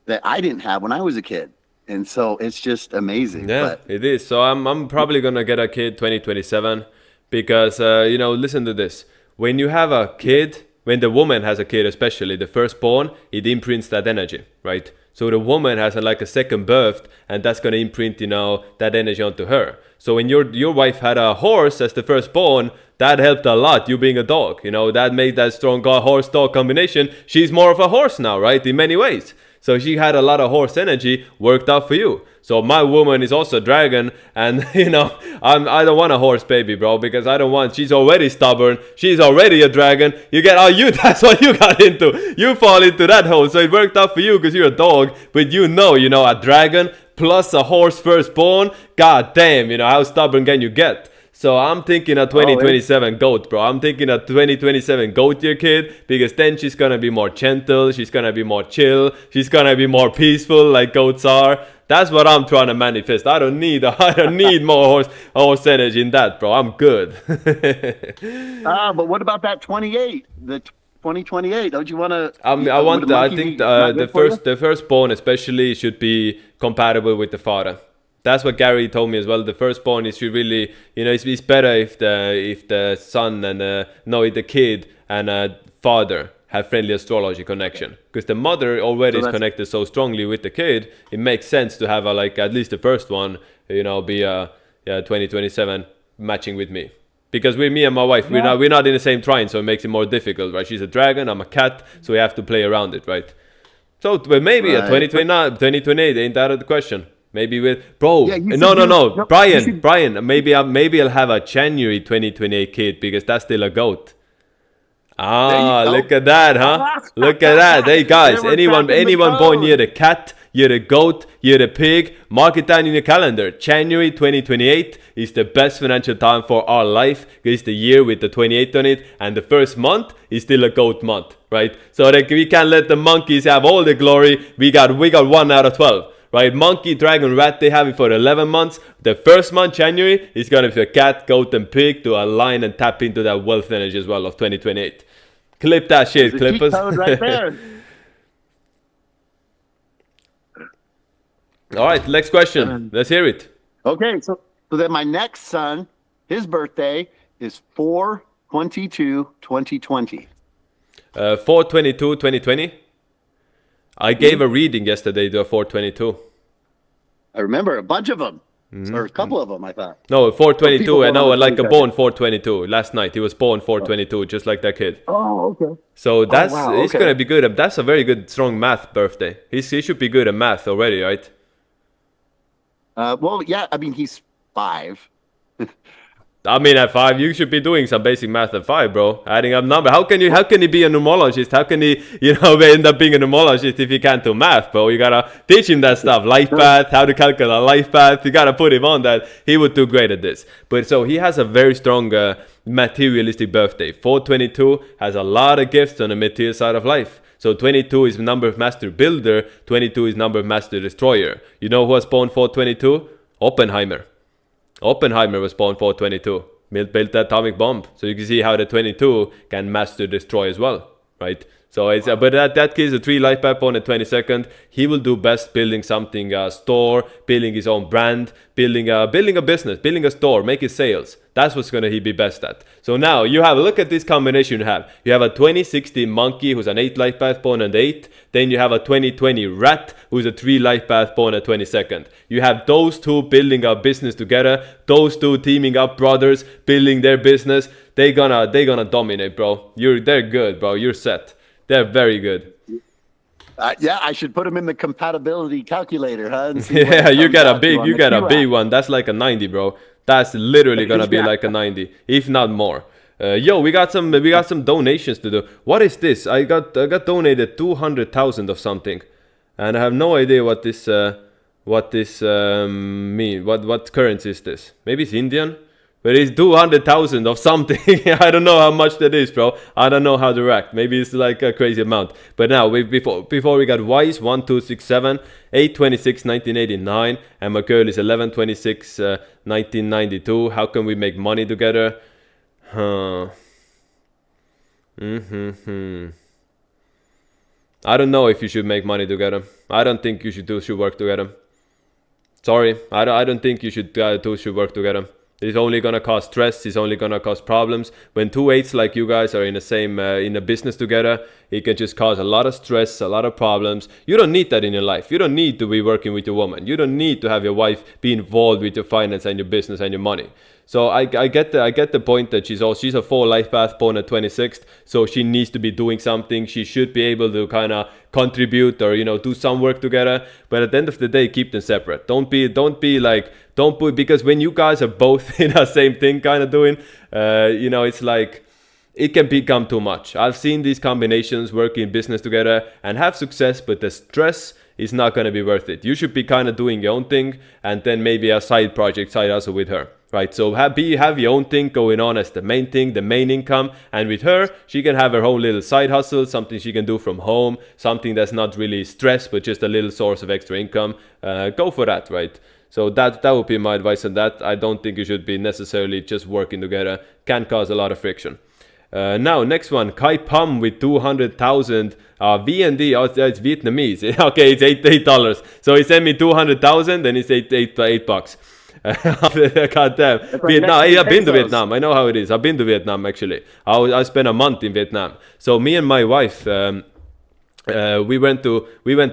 that I didn't have when I was a kid. And so it's just amazing. Yeah, it is. So I'm probably going to get a kid 2027 because, you know, listen to this. When you have a kid, when the woman has a kid, especially the firstborn, it imprints that energy, right? So the woman has like a second birth, and that's going to imprint, you know, that energy onto her. So when your wife had a horse as the firstborn, that helped a lot, you being a dog. You know, that made that strong horse-dog combination. She's more of a horse now, right? In many ways. So she had a lot of horse energy, worked out for you. So my woman is also a dragon, and you know, I don't want a horse baby, bro, because I don't want. She's already stubborn. She's already a dragon. That's what you got into. You fall into that hole. So it worked out for you because you're a dog, but you know, a dragon plus a horse firstborn. God damn, how stubborn can you get? So I'm thinking a 2027 goat, bro. I'm thinking a 2027 goat year kid, because then she's gonna be more gentle, she's gonna be more chill, she's gonna be more peaceful like goats are. That's what I'm trying to manifest. I don't need more horse energy in that, bro. I'm good. But what about that 28? The 2028. Don't you want to? I think the firstborn especially should be compatible with the father. That's what Gary told me as well. The firstborn is really, it's better if the son and the kid and father have friendly astrology connection, because the mother already is connected so strongly with the kid. It makes sense to have at least the first one, be 2027 matching with me. Because with me and my wife, we're not in the same trine, so it makes it more difficult, right? She's a dragon, I'm a cat, so we have to play around it, right? So maybe a 2028 ain't out of the question. Maybe with no, Brian. Maybe I'll have a January 2028 kid, because that's still a goat. Look at that, huh? Look at that. Hey guys, anyone born near the cat, you're the goat, you're the pig, mark it down in your calendar. January 2028 is the best financial time for our life. It's the year with the 28 on it, and the first month is still a goat month, right? So that we can't let the monkeys have all the glory. We got 1 out of 12. Right, monkey, dragon, rat, they have it for 11 months. The first month, January, is going to be a cat, goat, and pig to align and tap into that wealth energy as well of 2028. Clip that shit, Clippers. Right there. All right, next question. Let's hear it. Okay, so then my next son, his birthday is 4/22/2020. 4/22/2020. I gave a reading yesterday to a 4/22. I remember a bunch of them, or a couple of them, I thought. No, 4/22. I know, like a born 4/22. Last night he was born 4/22, just like that kid. Oh, okay. So it's gonna be good. That's a very good, strong math birthday. He should be good at math already, right? Well, yeah. I mean, he's 5. I mean, at 5, you should be doing some basic math at 5, bro. Adding up number. How can he be a numerologist? How can he, end up being a numerologist if he can't do math, bro? You gotta teach him that stuff. Lifepath, how to calculate a Lifepath. You gotta put him on that. He would do great at this. But so he has a very strong materialistic birthday. 4/22 has a lot of gifts on the material side of life. So 22 is number of master builder. 22 is number of master destroyer. You know who was born 4/22? Oppenheimer. Oppenheimer was born 4/22. Built the atomic bomb. So you can see how the 22 can master destroy as well, right? So it's but that kid is a 3 life path born at 22nd. He will do best building something, a store, building his own brand, building a business, building a store, making sales. That's what's gonna he be best at. So now you have a look at this combination you have. You have a 2060 monkey who's an 8 life path born at 8. Then you have a 2020 rat who's a 3 life path born at 22nd. You have those two building a business together. Those two teaming up, brothers, building their business. They're gonna dominate, bro. They're good, bro. You're set. They're very good. Yeah, I should put them in the compatibility calculator, huh? And see yeah, you got a big one. That's like a 90, bro. That's literally gonna be like a 90, if not more. Yo, we got some donations to do. What is this? I got donated 200,000 of something, and I have no idea what this mean. What currency is this? Maybe it's Indian. But it's 200,000 of something. I don't know how much that is, bro. I don't know how to react. Maybe it's like a crazy amount. But now, before we got Wise 1267 826 1989, and my girl is 1126 1992. How can we make money together? I don't know if you should make money together. I don't think you should work together. Sorry, I don't think you should work together. It's only gonna cause stress. It's only gonna cause problems. When 2 8s like you guys are in the same in a business together, it can just cause a lot of stress, a lot of problems. You don't need that in your life. You don't need to be working with your woman. You don't need to have your wife be involved with your finance and your business and your money. So I get the point that she's a 4 life path born at 26th, so she needs to be doing something. She should be able to kind of contribute or do some work together. But at the end of the day, keep them separate. Don't put, because when you guys are both in the same thing kind of doing, it's like it can become too much. I've seen these combinations work in business together and have success, but the stress is not going to be worth it. You should be kind of doing your own thing and then maybe a side project, side hustle with her, right? So have your own thing going on as the main thing, the main income. And with her, she can have her own little side hustle, something she can do from home, something that's not really stress, but just a little source of extra income. Go for that, right? So that would be my advice on that. I don't think you should be necessarily just working together. Can cause a lot of friction. Now, next one, Kai Pam with 200,000 VND. Oh, it's Vietnamese. Okay, it's $8. So he sent me 200,000 and it's $8 bucks. God damn. Vietnam. I've been to Vietnam. I know how it is. I've been to Vietnam actually. I spent a month in Vietnam. So me and my wife, we went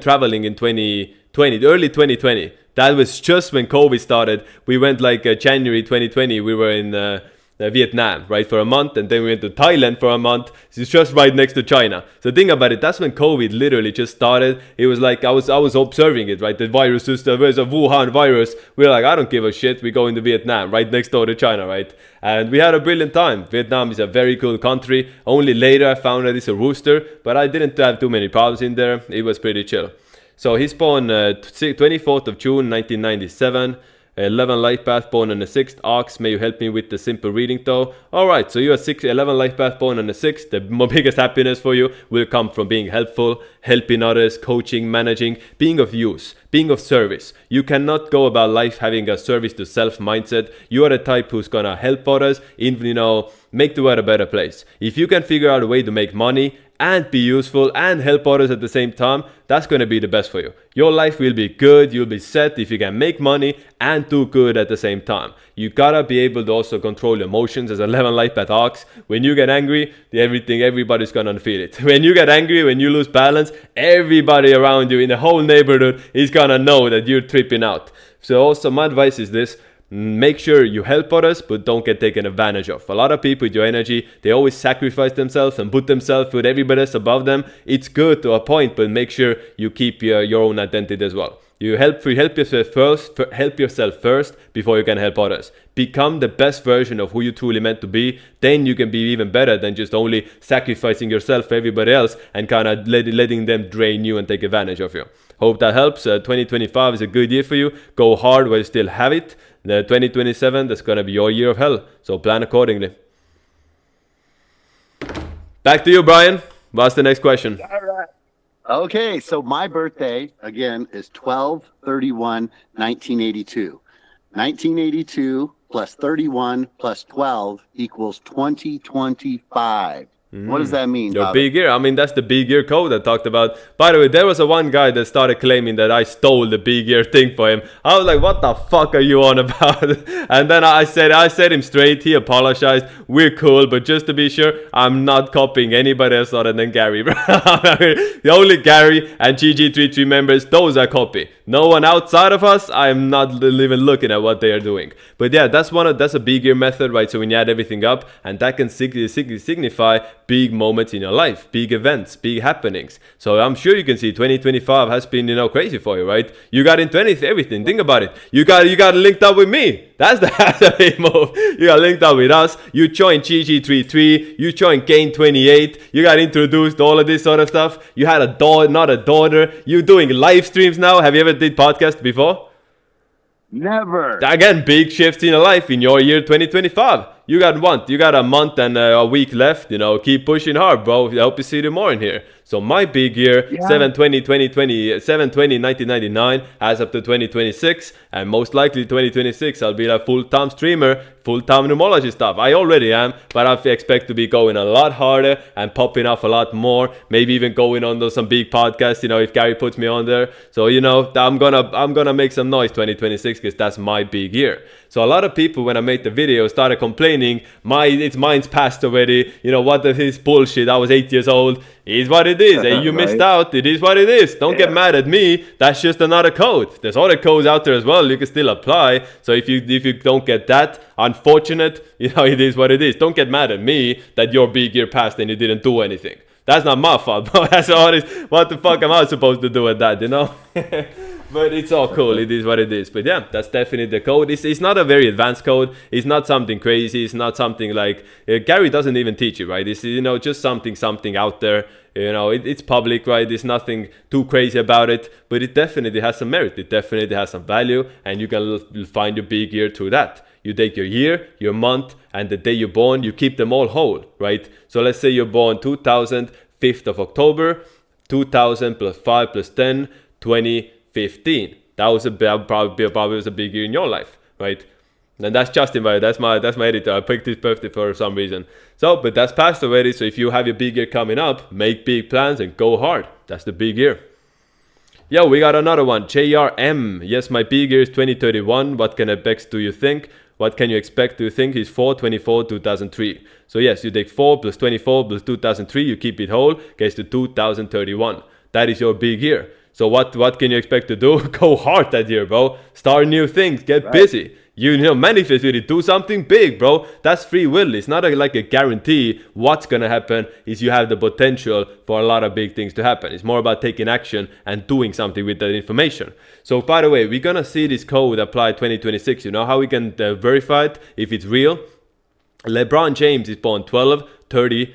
traveling in 2020, early 2020. That was just when COVID started. We went like January 2020. We were in Vietnam, right, for a month, and then we went to Thailand for a month. It's just right next to China. So think about it. That's when COVID literally just started. It was like I was observing it, right? The virus is there's a Wuhan virus. We're like, I don't give a shit. We go into Vietnam, right next door to China, right? And we had a brilliant time. Vietnam is a very cool country. Only later I found that it's a rooster, but I didn't have too many problems in there. It was pretty chill. So he's born 24th of June, 1997. 11 life path born on the 6th. Ox, may you help me with the simple reading though? Alright, so you are 11 life path born on the 6th. The biggest happiness for you will come from being helpful, helping others, coaching, managing, being of use, being of service. You cannot go about life having a service to self mindset. You are the type who's gonna help others, make the world a better place. If you can figure out a way to make money and be useful and help others at the same time, that's going to be the best for you. Your life will be good, you'll be set if you can make money and do good at the same time. You gotta be able to also control your emotions as 11 life path ox. When you get angry, everybody's gonna feel it. When you get angry, when you lose balance, everybody around you in the whole neighborhood is gonna know that you're tripping out. So also my advice is this: make sure you help others, but don't get taken advantage of. A lot of people with your energy, they always sacrifice themselves and put themselves with everybody else above them. It's good to a point, but make sure you keep your own identity as well. You help yourself first before you can help others. Become the best version of who you truly meant to be. Then you can be even better than just only sacrificing yourself for everybody else and kind of letting them drain you and take advantage of you. Hope that helps. 2025 is a good year for you. Go hard while you still have it. The 2027, that's going to be your year of hell. So plan accordingly. Back to you, Brian. What's the next question? All right. Okay, so my birthday, again, is 12/31/1982. 1982 plus 31 plus 12 equals 2025. What does that mean, Your Bobby? big year. I mean, that's the big year code I talked about. By the way, there was one guy that started claiming that I stole the big year thing for him. I was like, what the fuck are you on about? And then I said him straight. He apologized. We're cool, but just to be sure, I'm not copying anybody else other than Gary. The only Gary and GG33 members, those I copy. No one outside of us, I'm not even looking at what they are doing. But yeah, that's a big year method, right? So when you add everything up, and that can signify big moments in your life, big events, big happenings. So I'm sure you can see 2025 has been, crazy for you, right? You got into everything. Think about it. You got linked up with me. That's the big move. You got linked up with us. You joined GG33. You joined Gain 28. You got introduced to all of this sort of stuff. You had a daughter, not a daughter. You're doing live streams now. Have you ever did podcast before? Never. Again, big shifts in your life in your year 2025. You got a month and a week left. Keep pushing hard, bro. I hope to see you more in here. So my big year, 7/20/1999, as up to 2026, and most likely 2026, I'll be a full-time streamer, full-time numerology stuff. I already am, but I expect to be going a lot harder and popping off a lot more. Maybe even going on some big podcasts. If Gary puts me on there. So I'm gonna make some noise 2026 because that's my big year. So a lot of people, when I made the video, started complaining, mine's passed already. What is this bullshit? I was 8 years old. It is what it is. Hey, you missed Right. out. It is what it is. Don't get Yeah. mad at me. That's just another code. There's other codes out there as well. You can still apply. So if you don't get that, unfortunate, it is what it is. Don't get mad at me that your big year passed and you didn't do anything. That's not my fault, bro. That's all it is. What the fuck am I supposed to do with that, But it's all cool. It is what it is. But yeah, that's definitely the code. It's not a very advanced code. It's not something crazy. It's not something like Gary doesn't even teach you, right? It's just something out there. It's public, right? There's nothing too crazy about it, but it definitely has some merit. It definitely has some value, and you can find your big year through that. You take your year, your month, and the day you're born. You keep them all whole, right? So let's say you're born 2000, 5th of October, 2000 plus 5 plus 10, 2015. That was probably was a big year in your life, right? And that's Justin, right? That's my editor. I picked his birthday for some reason. So, but that's passed already. So if you have your big year coming up, make big plans and go hard. That's the big year. Yo, we got another one. JRM. Yes, my big year is 2031. What can do you think? What can you expect? Do you think is 424 2003? So yes, you take 4 plus 24 plus 2003. You keep it whole. Gets to 2031. That is your big year. So what can you expect to do? Go hard that year, bro. Start new things. Get busy. Manifest with it. Do something big, bro. That's free will. It's not like a guarantee. What's gonna happen is you have the potential for a lot of big things to happen. It's more about taking action and doing something with that information. So by the way, we're gonna see this code apply 2026. You know how we can verify it if it's real? LeBron James is born 12/30,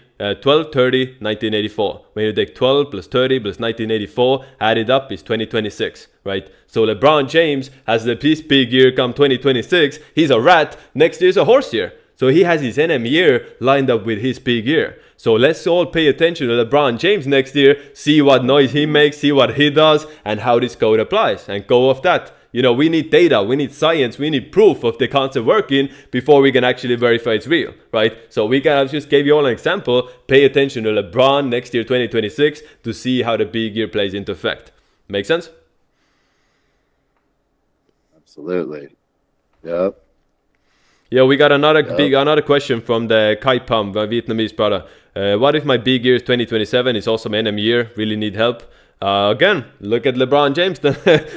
1984. When you take 12 plus 30 plus 1984, add it up is 2026, right? So LeBron James has his big year come 2026. He's a rat. Next year is a horse year. So he has his NM year lined up with his big year. So let's all pay attention to LeBron James next year, see what noise he makes, see what he does, and how this code applies, and go off that. We need data, we need science, we need proof of the concept working before we can actually verify it's real, right? So I just gave you all an example. Pay attention to LeBron next year, 2026, to see how the big year plays into effect. Make sense? Absolutely. Yep. Yeah, we got another question from the Kai Pam, my Vietnamese brother. What if my big year is 2027? It's also my NM year. Really need help. Again, look at LeBron James.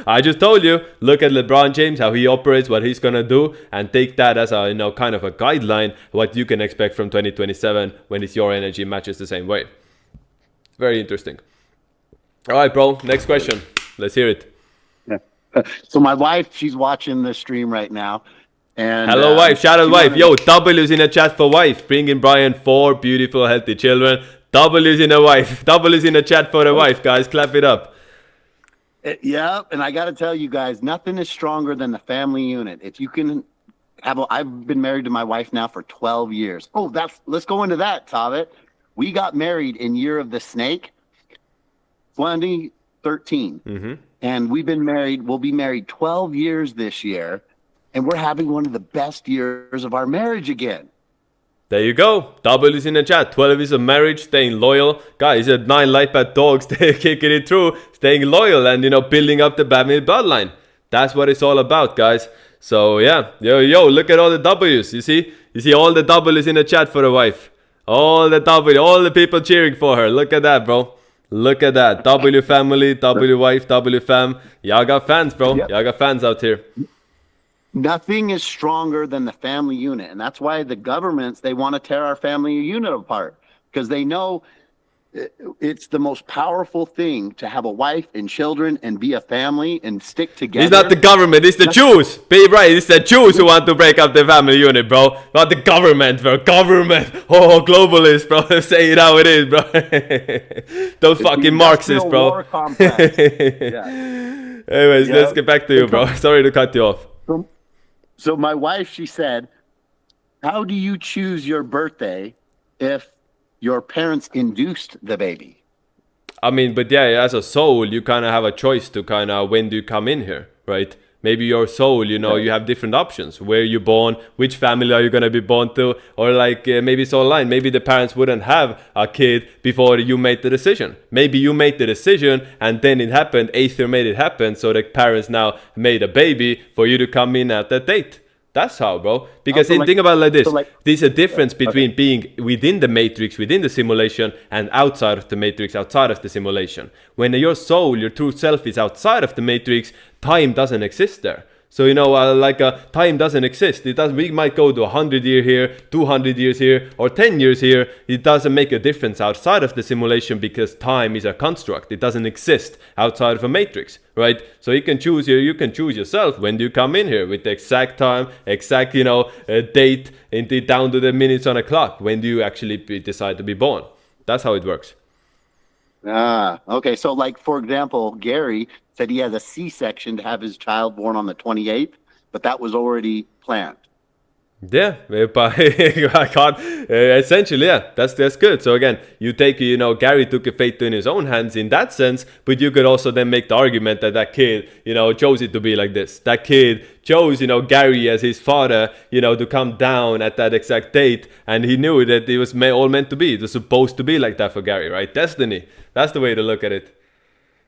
I just told you, look at LeBron James, how he operates, what he's gonna do, and take that as a kind of a guideline what you can expect from 2027 when it's your energy matches the same way. Very interesting. All right, bro. Next question. Let's hear it. Yeah. So my wife, she's watching the stream right now. And hello, wife. Shout out, wife. Yo, W's in the chat for wife. Bring in Brian 4 beautiful, healthy children. W's in a wife. W's in the chat for the wife, guys. Clap it up. Yeah, and I got to tell you guys, nothing is stronger than the family unit. If you can I've been married to my wife now for 12 years. Oh, let's go into that, Tavet. We got married in Year of the Snake, 2013. Mm-hmm. And we'll be married 12 years this year. And we're having one of the best years of our marriage again. There you go. W is in the chat. 12 is a marriage, staying loyal. Guys, 9 Lifepath dogs, kicking it through, staying loyal and, building up the family bloodline. That's what it's all about, guys. So, yeah. Yo, look at all the W's. You see all the W's in the chat for the wife. All the people cheering for her. Look at that, bro. Look at that. W family, W wife, W fam. Y'all got fans, bro. Yep. Y'all got fans out here. Nothing is stronger than the family unit. And that's why the governments, they want to tear our family unit apart. Because they know it's the most powerful thing to have a wife and children and be a family and stick together. It's not the government, it's the Jews. Be right, it's the Jews who want to break up the family unit, bro. Not the government, bro. Government. Oh, globalist, bro. Say it how it is, bro. Those fucking Marxists, bro. Yeah. Anyways, let's get back to you, bro. Sorry to cut you off. So my wife, she said, how do you choose your birthday if your parents induced the baby? I mean, but yeah, as a soul, you kind of have a choice to kind of when do you come in here, right? Maybe your soul, you have different options. Where you're born, which family are you going to be born to? Or maybe it's online. Maybe the parents wouldn't have a kid before you made the decision. Maybe you made the decision and then it happened. Aether made it happen. So the parents now made a baby for you to come in at that date. That's how, bro. Because Also, like- think about it like this. so, like- There's a difference between being within the matrix, within the simulation, and outside of the matrix, outside of the simulation. When your soul, your true self is outside of the matrix, time doesn't exist there. So, time doesn't exist. It doesn't. We might go to 100 years here, 200 years here, or 10 years here. It doesn't make a difference outside of the simulation because time is a construct. It doesn't exist outside of a matrix, right? So you can choose here. You can choose yourself when do you come in here with the exact time, exact date, and down to the minutes on a clock. When do you actually decide to be born? That's how it works. Ah, okay. So, like, for example, Gary said he has a C-section to have his child born on the 28th, but that was already planned. Yeah, but I can't. Essentially, yeah, that's good. So again, you take, Gary took a fate in his own hands in that sense, but you could also then make the argument that kid, chose it to be like this. That kid chose, Gary as his father, to come down at that exact date, and he knew that it was all meant to be. It was supposed to be like that for Gary, right? Destiny. That's the way to look at it.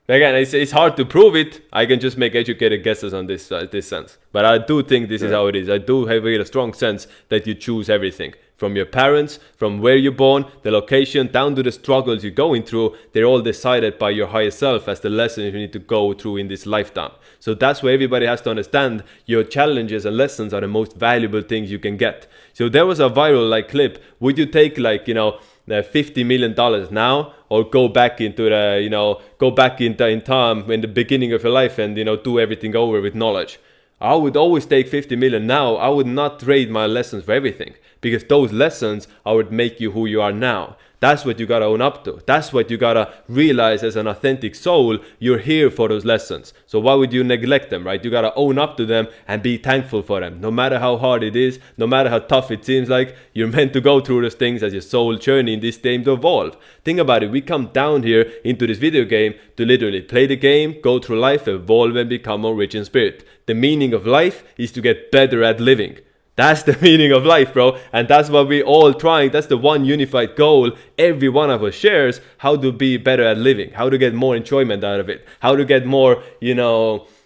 Again, it's hard to prove it. I can just make educated guesses on this sense. But I do think this is how it is. I do have a strong sense that you choose everything. From your parents, from where you're born, the location, down to the struggles you're going through. They're all decided by your higher self as the lessons you need to go through in this lifetime. So that's where everybody has to understand your challenges and lessons are the most valuable things you can get. So there was a viral clip. Would you take the $50 million now, or go back into the go back in time in the beginning of your life and do everything over with knowledge? I would always take 50 million now. I would not trade my lessons for everything, because those lessons are what make you who you are now. That's what you gotta own up to. That's what you gotta realize as an authentic soul. You're here for those lessons. So why would you neglect them, right? You gotta own up to them and be thankful for them. No matter how hard it is, no matter how tough it seems like, you're meant to go through those things as your soul journey in this game to evolve. Think about it. We come down here into this video game to literally play the game, go through life, evolve, and become more rich in spirit. The meaning of life is to get better at living. That's the meaning of life, bro. And that's what we all trying. That's the one unified goal every one of us shares. How to be better at living. How to get more enjoyment out of it. How to get more,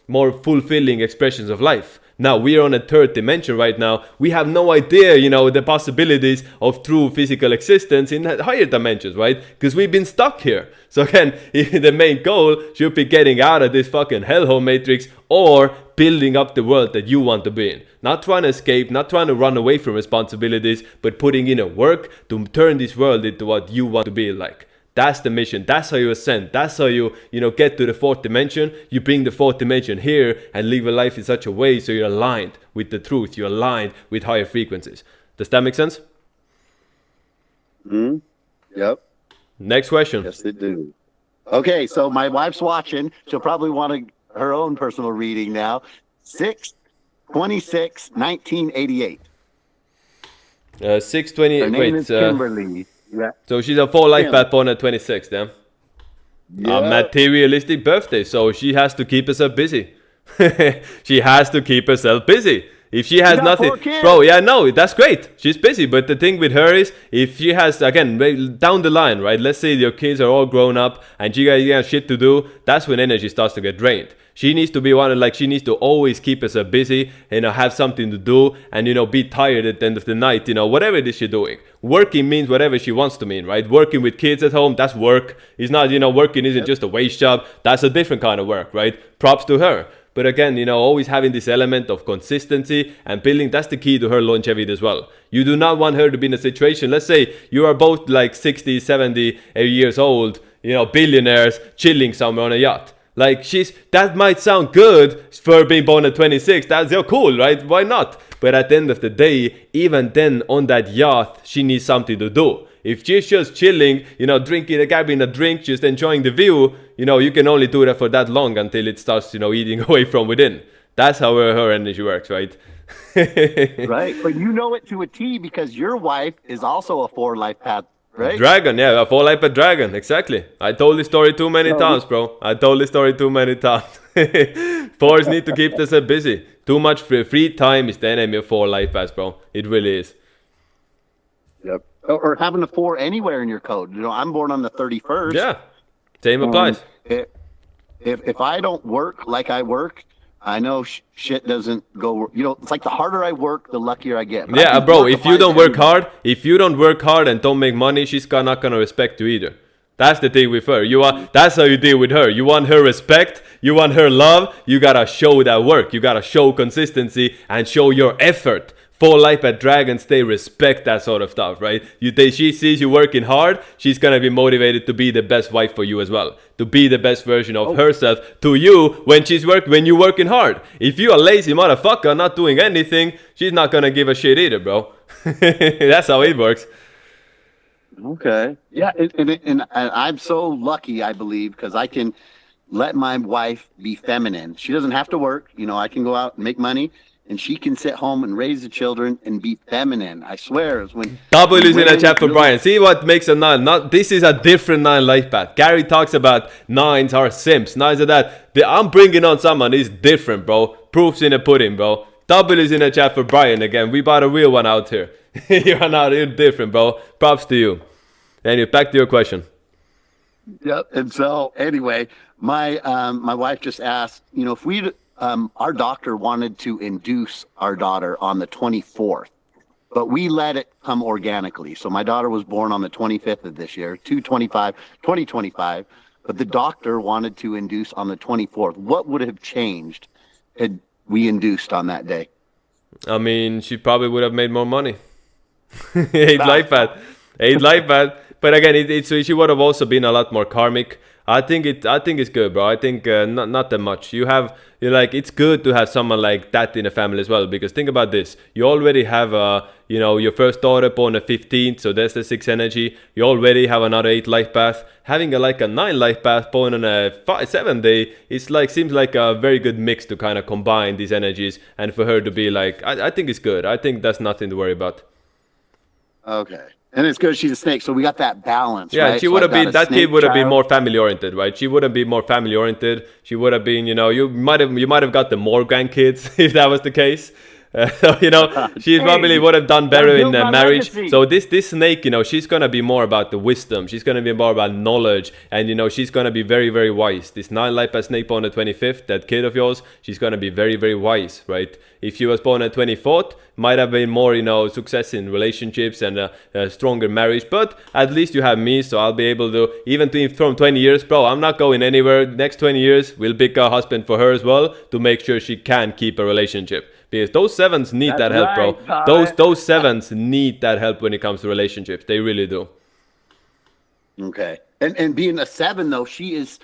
more fulfilling expressions of life. Now, we are on a third dimension right now. We have no idea, the possibilities of true physical existence in higher dimensions, right? Because we've been stuck here. So again, the main goal should be getting out of this fucking hellhole matrix, or building up the world that you want to be in. Not trying to escape, not trying to run away from responsibilities, but putting in a work to turn this world into what you want to be like. That's the mission. That's how you ascend. That's how you get to the fourth dimension. You bring the fourth dimension here and live a life in such a way so you're aligned with the truth. You're aligned with higher frequencies. Does that make sense? Yep. Next question. Yes, they do. Okay, so my wife's watching. She'll probably want her own personal reading now. 6/26/1988. 6/20. Her name is Kimberly. So she's a 4 Lifepath born at 26, then. A materialistic birthday, so she has to keep herself busy. She has to keep herself busy. If she has nothing, bro, yeah, no, that's great. She's busy, but the thing with her is, if she has, again, down the line, right? Let's say your kids are all grown up and you got shit to do. That's when energy starts to get drained. She needs to be she needs to always keep herself busy, have something to do, and, be tired at the end of the night, whatever it is she's doing. Working means whatever she wants to mean, right? Working with kids at home, that's work. It's not, working isn't just a waste job. That's a different kind of work, right? Props to her. But again, always having this element of consistency and building, that's the key to her longevity as well. You do not want her to be in a situation, let's say you are both 60, 70 years old, billionaires chilling somewhere on a yacht. That might sound good for being born at 26. That's cool, right? Why not? But at the end of the day, even then on that yacht, she needs something to do. If she's just chilling, drinking grabbing a drink, just enjoying the view, you can only do that for that long until it starts, eating away from within. That's how her energy works, right? Right. But you know it to a T because your wife is also a 4 Lifepath, right? Dragon, yeah, a 4 Lifepath dragon, exactly. I told this story too many times, bro. I told this story too many times. 4s need to keep themselves busy. Too much free time is the enemy of 4 Lifepaths, bro. It really is. Yep. Or having a 4 anywhere in your code. I'm born on the 31st. Yeah, same applies. If I don't work like I work, I know shit doesn't go. It's like the harder I work, the luckier I get. But Yeah, bro. If you don't work hard, and don't make money, she's not gonna respect you either. That's the thing with her. That's how you deal with her. You want her respect, you want her love. You gotta show that work. You gotta show consistency and show your effort. For Lifepath Dragons, they respect that sort of stuff, right? She sees you working hard, she's gonna be motivated to be the best wife for you as well. To be the best version of herself to you when you're working hard. If you're a lazy motherfucker not doing anything, she's not gonna give a shit either, bro. That's how it works. Okay. Yeah, and I'm so lucky, I believe, because I can let my wife be feminine. She doesn't have to work. I can go out and make money. And she can sit home and raise the children and be feminine. I swear, it's when W's in the chat for Brian. See what makes a 9? This is a different 9 life path. Gary talks about 9s are simps. 9s are that. I'm bringing on someone who's different, bro. Proofs in the pudding, bro. W's in the chat for Brian again. We bought a real one out here. You're different, bro. Props to you. Anyway, back to your question. Yep. And so anyway, my wife just asked, if we. Our doctor wanted to induce our daughter on the 24th, but we let it come organically. So my daughter was born on the 25th of this year, 2025, but the doctor wanted to induce on the 24th. What would have changed had we induced on that day? I mean, she probably would have made more money. Lifepath. But again, she would have also been a lot more karmic. I think it's good, bro. I think not that much. It's good to have someone like that in the family as well. Because think about this: you already have your first daughter born on the 15th, so that's the 6 energy. You already have another 8 life path. Having a 9 life path born on a 7 day, seems like a very good mix to kind of combine these energies, and for her to be I think it's good. I think that's nothing to worry about. Okay. And it's good she's a snake, so we got that balance. Yeah, right? she would have been. That kid would have been more family oriented, right? She wouldn't be more family oriented. She would have been, you might have got the more grandkids if that was the case. She probably would have done better in marriage. Legacy. So this snake, she's gonna be more about the wisdom. She's gonna be more about knowledge, and she's gonna be very, very wise. This 9 life path snake born on the 25th, that kid of yours, she's gonna be very, very wise, right? If she was born on the 24th, might have been more, success in relationships and a stronger marriage. But at least you have me, so I'll be able to, even from 20 years, bro, I'm not going anywhere. Next 20 years, we'll pick a husband for her as well to make sure she can keep a relationship. Because those 7s need that help, bro. Those 7s need that help when it comes to relationships. They really do. Okay. And being a 7, though, she is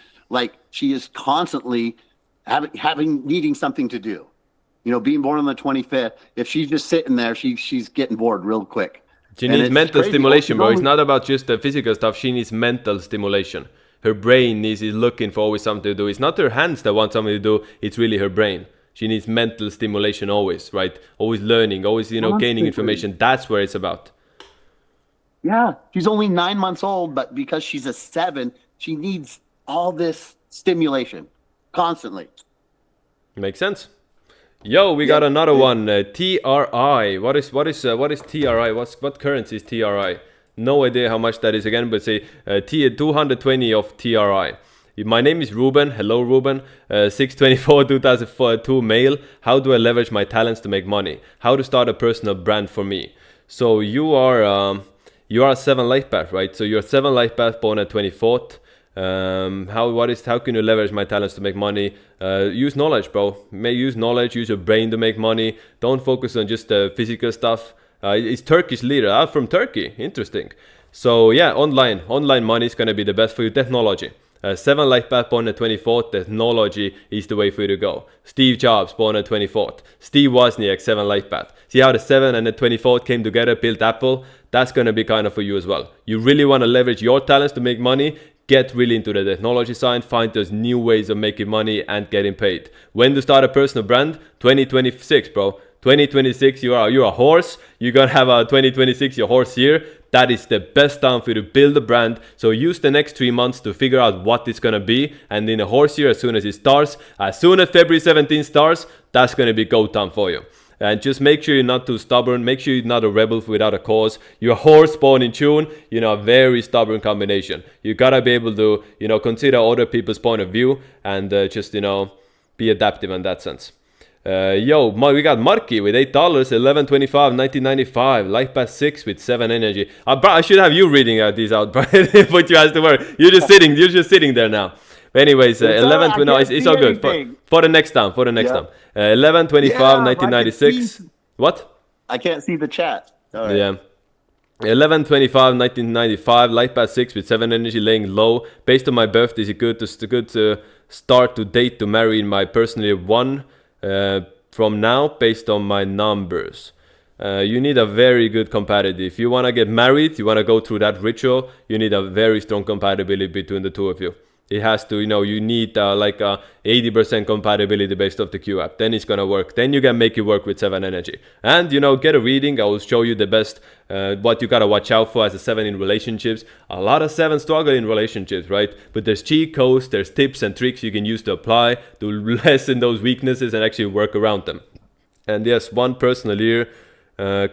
constantly needing something to do. Being born on the 25th, if she's just sitting there, she's getting bored real quick. She needs mental stimulation, bro. It's not about just the physical stuff. She needs mental stimulation. Her brain is looking for always something to do. It's not her hands that want something to do. It's really her brain. She needs mental stimulation always, right? Always learning, always, gaining information. That's where it's about. Yeah. She's only 9 months old, but because she's a 7, she needs all this stimulation constantly. Makes sense. Yo, we got another one. TRI. What is TRI? What currency is TRI? No idea how much that is again, but say 220 of TRI. My name is Ruben. Hello, Ruben. 624 2002 male. How do I leverage my talents to make money? How to start a personal brand for me? So you are a 7 life path, right? So you're 7 life path born at 24th. How can you leverage my talents to make money? Use knowledge, bro. Use knowledge. Use your brain to make money. Don't focus on just the physical stuff. It's Turkish leader. I'm from Turkey. Interesting. So yeah, online money is gonna be the best for you. Technology. 7 life path born at 24th, technology is the way for you to go. Steve Jobs born at 24th. Steve Wozniak, 7 life path. See how the 7 and the 24th came together, built Apple? That's going to be kind of for you as well. You really want to leverage your talents to make money? Get really into the technology side, find those new ways of making money and getting paid. When to start a personal brand? 2026, bro. 2026, you're a horse. You're going to have a 2026, your horse year. That is the best time for you to build a brand. So use the next 3 months to figure out what it's going to be. And in a horse year, as soon as it starts, as soon as February 17th starts, that's going to be go time for you. And just make sure you're not too stubborn. Make sure you're not a rebel without a cause. You're a horse born in June, a very stubborn combination. You got to be able to, consider other people's point of view and Be adaptive in that sense. We got Marky with $8, 11.25, 19.95. Lifepath 6 with 7 energy. Bro, I should have you reading these out, bro. Put you guys to work. You're just sitting there now. But anyways, 11 to no, it's all good for the next time. 11.25, 1996. What? I can't see the chat. All right. Yeah. 11.25, 1995. Lifepath 6 with 7 energy, laying low. Based on my birth, is it good to start to date to marry in my personally one from now based on my numbers? You need a very good compatibility. If you want to get married, you want to go through that ritual, you need a very strong compatibility between the two of you. It has to, you need like a 80% compatibility based off the Q app. Then it's going to work. Then you can make it work with 7 energy. And, get a reading. I will show you the best, what you got to watch out for as a 7 in relationships. A lot of 7 struggle in relationships, right? But there's cheat codes, there's tips and tricks you can use to apply to lessen those weaknesses and actually work around them. And yes, one personal year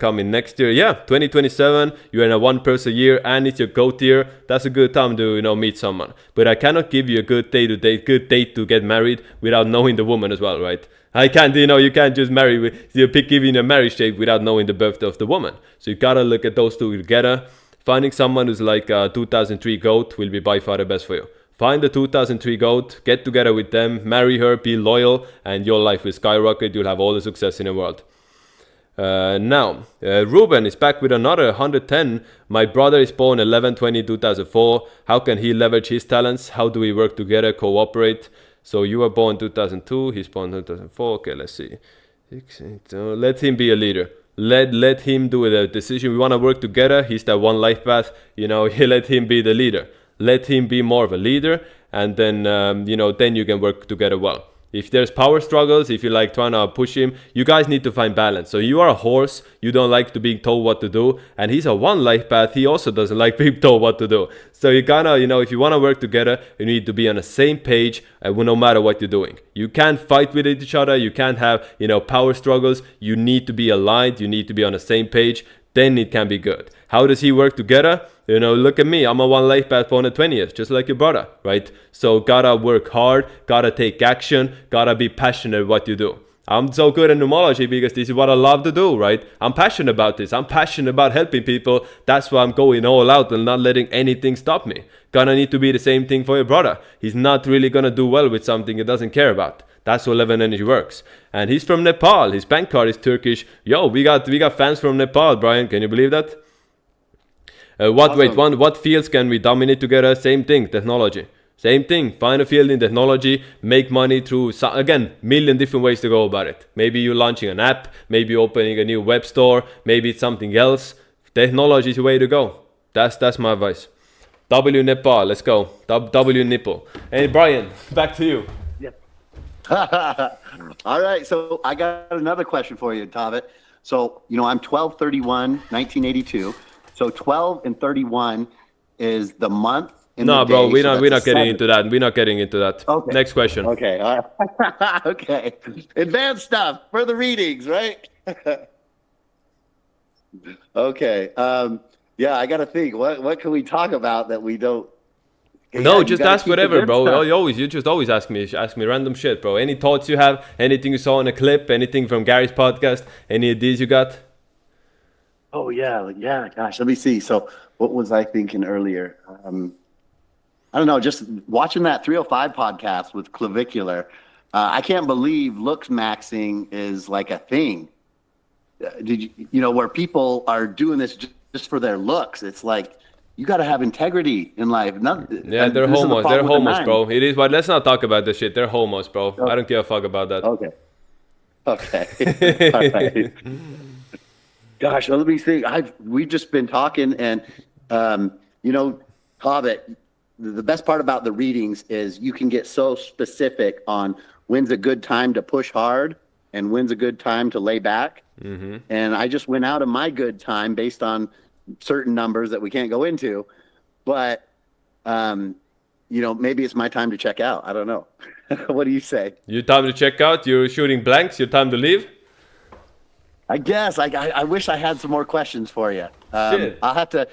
coming next year. Yeah, 2027, you're in a 1 person year and it's your GOAT year. That's a good time to meet someone. But I cannot give you a good date to get married without knowing the woman as well, right? I can't, you can't just giving a marriage date without knowing the birthday of the woman. So you gotta look at those two together. Finding someone who's like a 2003 GOAT will be by far the best for you. Find the 2003 GOAT, get together with them, marry her, be loyal, and your life will skyrocket. You'll have all the success in the world. Ruben is back with another 110. My brother is born 11/20/2004. How can he leverage his talents? How do we work together, cooperate? So you were born 2002, he's born 2004. Okay, let's see. Let him be a leader. Let him do the decision. We want to work together. He's that one life path. Let him be the leader. Let him be more of a leader, and then then you can work together well. If there's power struggles, if you're like trying to push him, you guys need to find balance. So you are a horse, you don't like to be told what to do, and he's a one life path, he also doesn't like being told what to do. So you gotta, if you want to work together, you need to be on the same page no matter what you're doing. You can't fight with each other, you can't have, power struggles, you need to be aligned, you need to be on the same page, then it can be good. How does he work together? Look at me. I'm a one life path for 20 years, just like your brother, right? So gotta work hard, gotta take action, gotta be passionate what you do. I'm so good at numerology because this is what I love to do, right? I'm passionate about this. I'm passionate about helping people. That's why I'm going all out and not letting anything stop me. Gonna need to be the same thing for your brother. He's not really gonna do well with something he doesn't care about. That's how 11 energy works. And he's from Nepal. His bank card is Turkish. Yo, we got fans from Nepal, Brian. Can you believe that? Awesome. What fields can we dominate together? Same thing, technology. Same thing, find a field in technology, make money through, again, million different ways to go about it. Maybe you're launching an app, maybe you're opening a new web store, maybe it's something else. Technology is the way to go. That's my advice. W Nepal, let's go. W nipple. Hey Brian, back to you. All right, so I got another question for you, Tavit. So, I'm 12/31/1982. So 12 and 31 is the month. No, bro, we're not getting into that. We're not getting into that. Okay. Next question. Okay. All right. Okay. Advanced stuff for the readings, right? Okay. Yeah, I got to think. What can we talk about that we don't? No, just ask whatever, bro. You just always ask me random shit, bro. Any thoughts you have? Anything you saw in a clip? Anything from Gary's podcast? Any ideas you got? Oh yeah. Gosh, let me see. So, what was I thinking earlier? I don't know. Just watching that 305 podcast with Clavicular, I can't believe looks maxing is like a thing. Did you where people are doing this just for their looks? It's like you got to have integrity in life. Yeah, they're homos. They're homos, bro. It is. But let's not talk about this shit. They're homos, bro. Okay. I don't give a fuck about that. Okay. All right. Gosh, well, let me think. We've just been talking, and Hobbit. The best part about the readings is you can get so specific on when's a good time to push hard and when's a good time to lay back. Mm-hmm. And I just went out of my good time based on certain numbers that we can't go into, but maybe it's my time to check out. I don't know. What do you say? Your time to check out? You're shooting blanks? Your time to leave? I guess. I wish I had some more questions for you. I'll have to.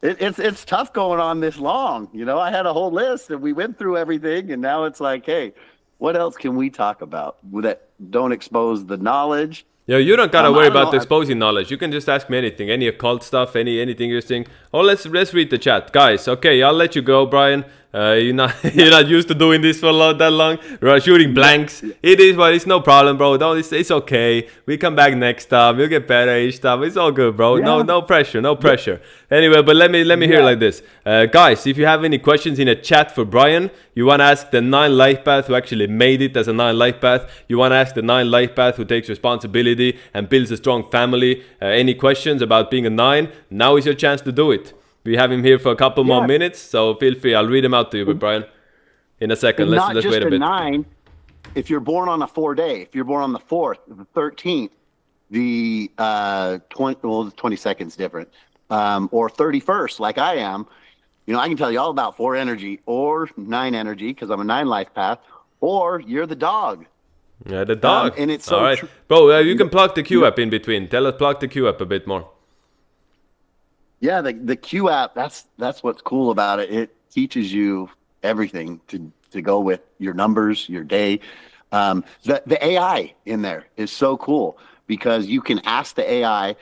It's tough going on this long. I had a whole list and we went through everything, and now it's like, hey, what else can we talk about that don't expose the knowledge? Yeah, you don't gotta I worry don't about know. exposing knowledge. You can just ask me anything, any occult stuff, anything interesting. Oh, let's read the chat, guys. Okay, I'll let you go, Brian. You're not you're not used to doing this for that long. We're shooting blanks. It is, but it's no problem, bro. Don't it's okay. We come back next time. We'll get better each time. It's all good, bro. Yeah. No pressure, no pressure. Anyway, but let me hear like this, guys. If you have any questions in the chat for Brian, you want to ask the 9 Lifepath who actually made it as a 9 Lifepath. You want to ask the 9 Lifepath who takes responsibility and builds a strong family. Any questions about being a 9? Now is your chance to do it. We have him here for a couple more minutes, so feel free. I'll read him out to you, Brian, in a second. Let's just wait a bit. 9. If you're born on a 4-day, if you're born on the 4th, the 13th, the 22nd is different, or 31st, like I am. You know, I can tell you all about 4 energy or 9 energy because I'm a 9 life path, or you're the dog. Yeah, the dog. And it's so all right, bro. You can plug the Q app in between. Tell us, plug the Q app a bit more. Yeah, the Q app. That's what's cool about it. It teaches you everything to go with your numbers, your day. The AI in there is so cool because you can ask the AI.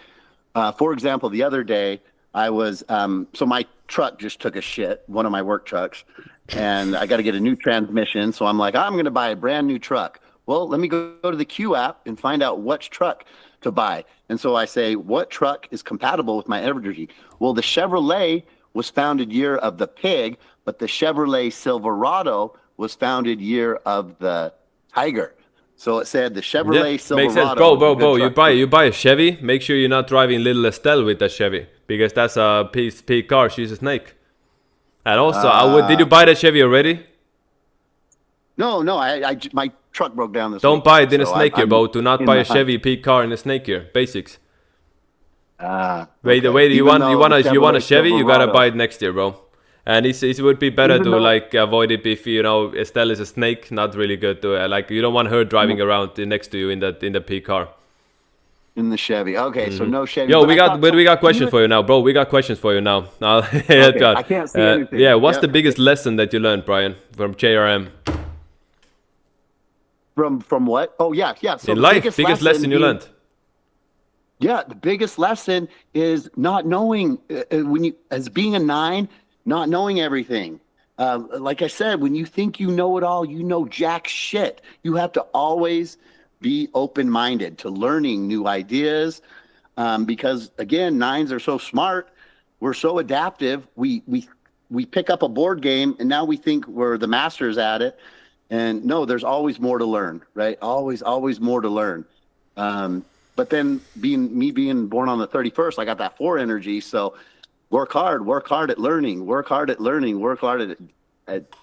For example, the other day I was so my truck just took a shit, one of my work trucks, and I got to get a new transmission. So I'm like, I'm going to buy a brand new truck. Well, let me go to the Q app and find out which truck to buy. And so I say, what truck is compatible with my energy? Well, the Chevrolet was founded year of the pig, but the Chevrolet Silverado was founded year of the tiger. So it said the Chevrolet Silverado. Makes sense, bro. You buy a Chevy. Make sure you're not driving little Estelle with that Chevy because that's a pig car. She's a snake. And also, did you buy that Chevy already? No, my truck broke down this Don't week, buy it in a so snake year, bro. Do not buy a the Chevy pig car in a snake year. Basics. Wait, you want a Chevy? You gotta buy it next year, bro. And it would be better to like avoid it if you know Estelle is a snake. Not really good to like you don't want her driving around next to you in the pig car. In the Chevy. Okay, so no Chevy. Yo, we got questions for you now, bro. We got questions for you now. Okay, I can't see anything. Yeah, what's the biggest lesson that you learned, Brian, from JRM? From what? Oh yeah. So in life, biggest lesson you learned. Yeah, the biggest lesson is not knowing as being a 9, not knowing everything. Like I said, when you think you know it all, you know jack shit. You have to always be open-minded to learning new ideas, because again, 9s are so smart. We're so adaptive. We pick up a board game and now we think we're the masters at it. And no, there's always more to learn, right? Always more to learn. But then being born on the 31st, I got that 4 energy. So work hard at learning, work hard at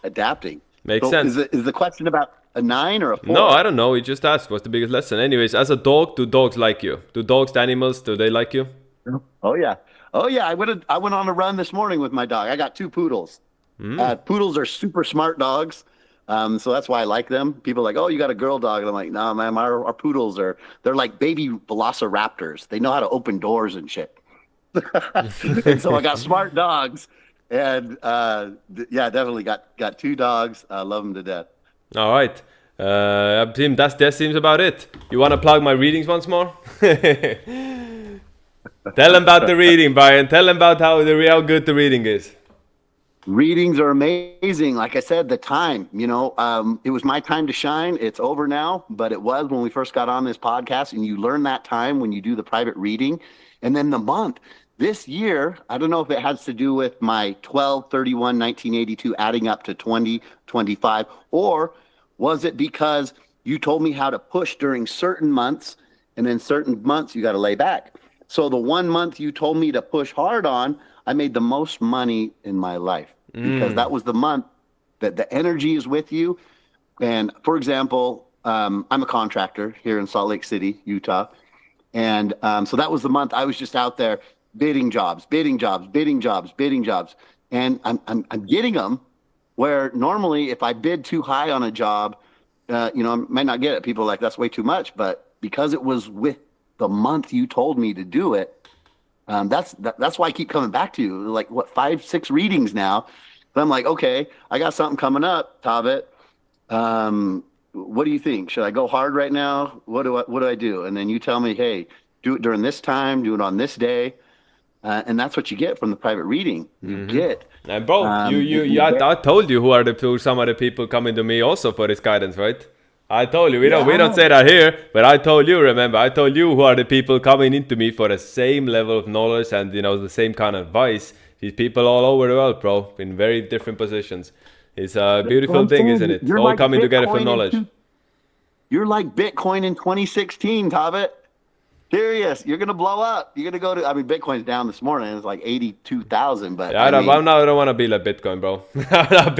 adapting. Makes sense. Is the question about a 9 or a 4? No, I don't know. We just asked what's the biggest lesson. Anyways, as a dog, do dogs like you? Do dogs, the animals, do they like you? Oh yeah. I went on a run this morning with my dog. I got 2 poodles. Poodles are super smart dogs. So that's why I like them. People are like, oh, you got a girl dog. And I'm like, no, man, our poodles they're like baby velociraptors. They know how to open doors and shit. And so I got smart dogs. And yeah, definitely got 2 dogs. I love them to death. All right. Tim, that seems about it. You want to plug my readings once more? Tell them about the reading, Brian. Tell them about how good the reading is. Readings are amazing. Like I said, the time, it was my time to shine. It's over now, but it was when we first got on this podcast, and you learn that time when you do the private reading. And then the month this year, I don't know if it has to do with my 12/31/1982 adding up to 2025, or was it because you told me how to push during certain months, and then certain months you got to lay back. So the one month you told me to push hard on, I made the most money in my life because that was the month that the energy is with you. And for example, I'm a contractor here in Salt Lake City, Utah. And so that was the month I was just out there bidding jobs. And I'm getting them where normally if I bid too high on a job, I might not get it. People are like, that's way too much. But because it was with the month you told me to do it, that's why I keep coming back to you. Like 5-6 readings now. But I'm like, okay, I got something coming up, Tavit. what do you think? Should I go hard right now? What do I do? And then you tell me, hey, do it during this time, do it on this day. And that's what you get from the private reading. You get. And bro, I told you who some of the people coming to me also for this guidance, right? I told you, we don't say that here, but I told you, remember, I told you who are the people coming into me for the same level of knowledge and, the same kind of advice. These people all over the world, bro, in very different positions. It's a beautiful thing, isn't it? All like coming together for knowledge. You're like Bitcoin in 2016, Tavet. Serious, you're gonna blow up. You're gonna go to. I mean, Bitcoin's down this morning. It's like 82,000. But yeah, I don't want to be like Bitcoin, bro. I'm not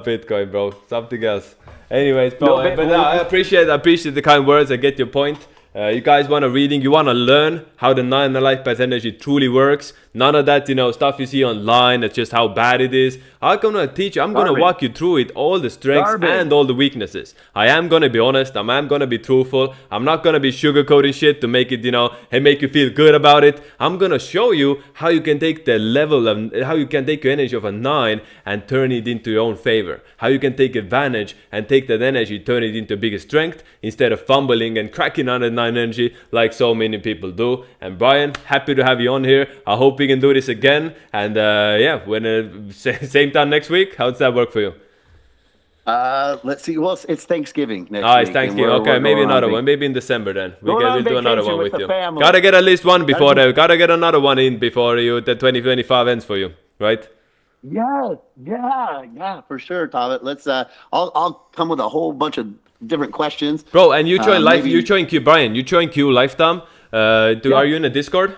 Bitcoin, bro. Something else. Anyways, bro. I appreciate the kind words. I get your point. You guys want a reading, you want to learn how the 9 and the Lifepath energy truly works. None of that, stuff you see online, that's just how bad it is. I'm going to teach you, I'm going to walk you through it, all the strengths and all the weaknesses. I am going to be honest, I'm going to be truthful. I'm not going to be sugarcoating shit to make it, and make you feel good about it. I'm going to show you how you can take the level of, how you can take your energy of a 9 and turn it into your own favor. How you can take advantage and take that energy, turn it into bigger strength instead of fumbling and cracking on the 9 energy like so many people do. And Brian, happy to have you on here. I hope we can do this again. And yeah, when same time next week. How does that work for you? Let's see. Well, it's Thanksgiving next week. It's Thanksgiving. Okay, maybe another one. Maybe in December then. We'll do another one with you. Family. Gotta get at least one before gotta get another one in before the 2025 ends for you, right? Yeah, for sure, Tavet. Let's. I'll come with a whole bunch of different questions, bro. And you join you join Q, Brian. You join Q Lifetime. Are you in a Discord?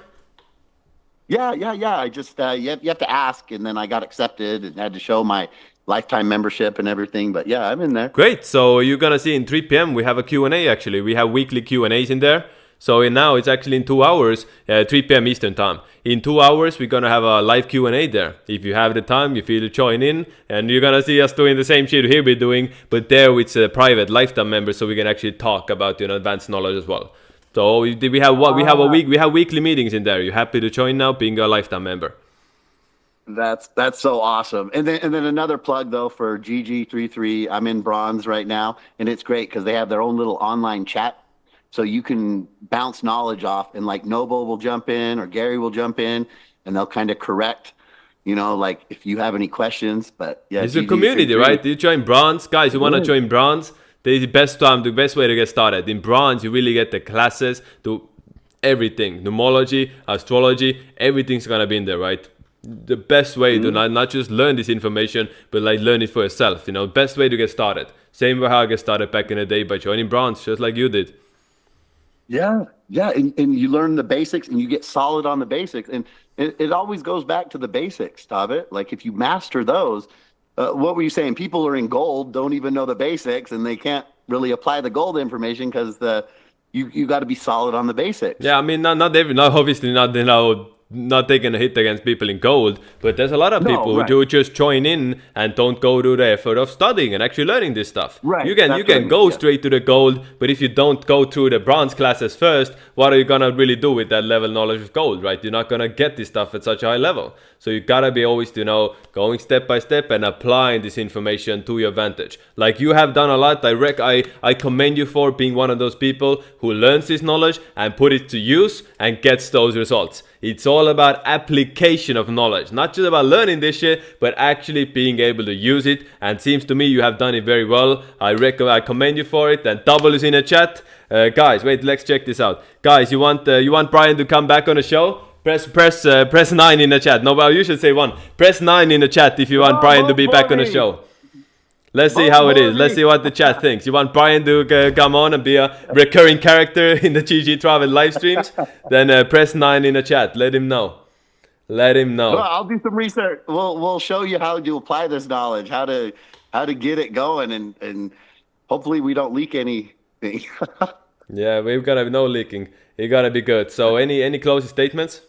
Yeah. I just you have to ask, and then I got accepted and had to show my lifetime membership and everything. But yeah, I'm in there. Great. So you're gonna see in 3 p.m. we have a Q&A. Actually, we have weekly Q&As in there. So now it's actually in 2 hours, 3 p.m. Eastern time. In 2 hours, we're gonna have a live Q&A there. If you have the time, you feel to join in, and you're gonna see us doing the same shit here we're doing, but there it's a private lifetime member, so we can actually talk about advanced knowledge as well. So we have weekly meetings in there. You happy to join now, being a lifetime member? That's so awesome. And then another plug though for GG33. I'm in bronze right now, and it's great because they have their own little online chat. So you can bounce knowledge off, and like Noble will jump in or Gary will jump in, and they'll kind of correct, like if you have any questions. But yeah, it's a community, right? You join bronze, guys. You want to join bronze? The best way to get started. In bronze, you really get the classes to everything, numerology, astrology, everything's gonna be in there, right? The best way to not just learn this information, but like learn it for yourself. Best way to get started. Same way how I get started back in the day by joining bronze, just like you did. Yeah, and you learn the basics, and you get solid on the basics, and it always goes back to the basics, Tavet. Like if you master those, what were you saying? People are in gold, don't even know the basics, and they can't really apply the gold information because you got to be solid on the basics. Yeah, I mean, obviously not taking a hit against people in gold, but there's a lot of people who do just join in and don't go to the effort of studying and actually learning this stuff. Right. You can go straight to the gold, but if you don't go through the bronze classes first, what are you gonna really do with that level knowledge of gold, right? You're not gonna get this stuff at such a high level. So you gotta be always, going step by step and applying this information to your advantage. Like you have done a lot. I commend you for being one of those people who learns this knowledge and put it to use and gets those results. It's all about application of knowledge, not just about learning this shit, but actually being able to use it. And seems to me you have done it very well. I commend you for it. And Double is in the chat. Guys, wait, let's check this out. Guys, you want Brian to come back on the show? Press 9 in the chat. No, well, you should say 1. Press 9 in the chat if you want Brian to be back on the show. Let's see how it is. Let's see what the chat thinks. You want Brian to come on and be a recurring character in the GG Travel live streams? Then press 9 in the chat. Let him know. Well, I'll do some research. We'll show you how to apply this knowledge, how to get it going, and hopefully we don't leak anything. Yeah, we've got to have no leaking. You got to be good. So any closing statements?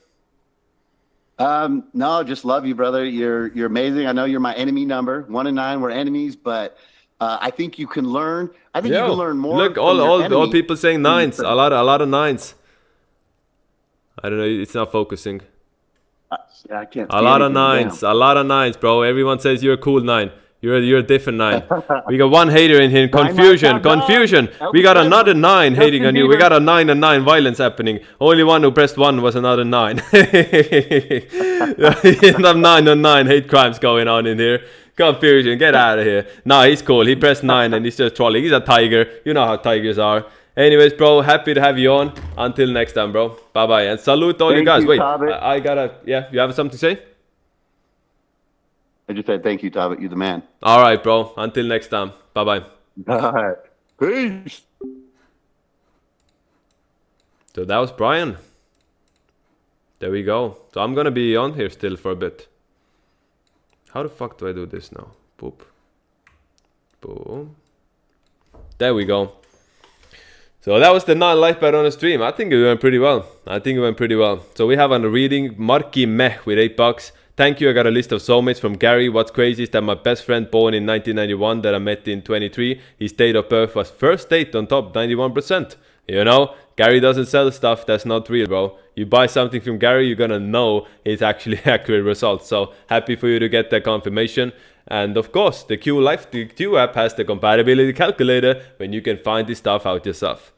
No, just love you, brother. You're amazing. I know you're my enemy number. 1 and 9 were enemies, but I think you can learn. I think you can learn more. Look, all people saying 9s. A lot of 9s. I don't know. It's not focusing. I can't. A lot of 9s. A lot of 9s, bro. Everyone says you're a cool 9. You're a different 9. We got one hater in here. Nine Confusion, might not confusion. die. We got another 9 hating on you. We Bieber. got a 9 and 9 violence happening. Only one who pressed 1 was another 9. 9 on 9 hate crimes going on in here. Confusion, get out of here. Nah, he's cool. He pressed 9 and he's just trolling. He's a tiger. You know how tigers are. Anyways, bro, happy to have you on. Until next time, bro. Bye-bye. And salute all you Thank guys. you, Wait, Tabit. I gotta... Yeah, you have something to say? I just said thank you, Tabit. You're the man. All right, bro. Until next time. Bye-bye. All right. Peace. So that was Brian. There we go. So I'm gonna be on here still for a bit. How the fuck do I do this now? Boop. Boom. There we go. So that was the non-Lifepath on the stream. I think it went pretty well. So we have on the reading Marky Meh with $8. Thank you. I got a list of soulmates from Gary. What's crazy is that my best friend born in 1991 that I met in 23, his date of birth was first date on top, 91%. You know, Gary doesn't sell stuff that's not real, bro. You buy something from Gary, you're gonna know it's actually accurate results. So happy for you to get that confirmation. And of course, the Q app has the compatibility calculator when you can find this stuff out yourself.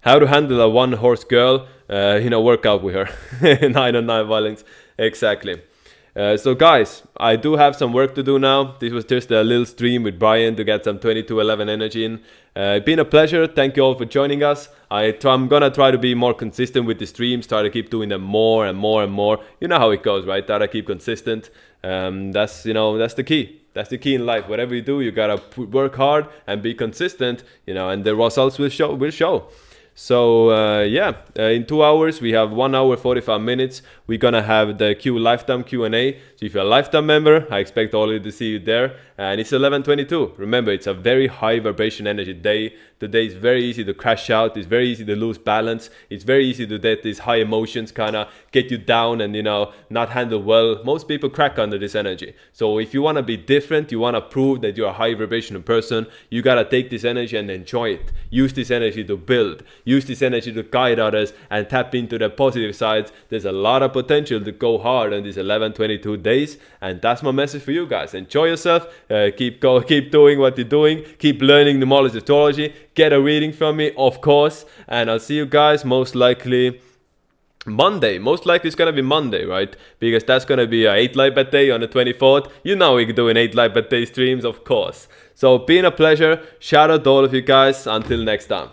How to handle a one-horse girl, work out with her. 9 on 9 violence, exactly. So guys, I do have some work to do now. This was just a little stream with Brian to get some 2211 energy in. It's been a pleasure. Thank you all for joining us. I'm gonna try to be more consistent with the streams. Try to keep doing them more and more and more. You know how it goes, right? Try to keep consistent. That's the key. That's the key in life. Whatever you do, you gotta work hard and be consistent. And the results will show. So in 2 hours we have 1 hour 45 minutes. We're gonna have the lifetime Q&A. So if you're a lifetime member, I expect all of you to see you there. And it's 11:22. Remember, it's a very high vibration energy day. Today is very easy to crash out. It's very easy to lose balance. It's very easy to let these high emotions kind of get you down and not handle well. Most people crack under this energy. So if you want to be different, you want to prove that you're a high vibrational person, you gotta take this energy and enjoy it. Use this energy to build. Use this energy to guide others and tap into the positive sides. There's a lot of potential to go hard on these 11:22 days, and that's my message for you guys. Enjoy yourself. Keep doing what you're doing. Keep learning numerology astrology. Get a reading from me, of course, and I'll see you guys most likely Monday. Most likely it's gonna be Monday, right? Because that's gonna be a 8 Lifepath day on the 24th. You know we're doing 8 Lifepath day streams, of course. So been a pleasure. Shout out to all of you guys. Until next time.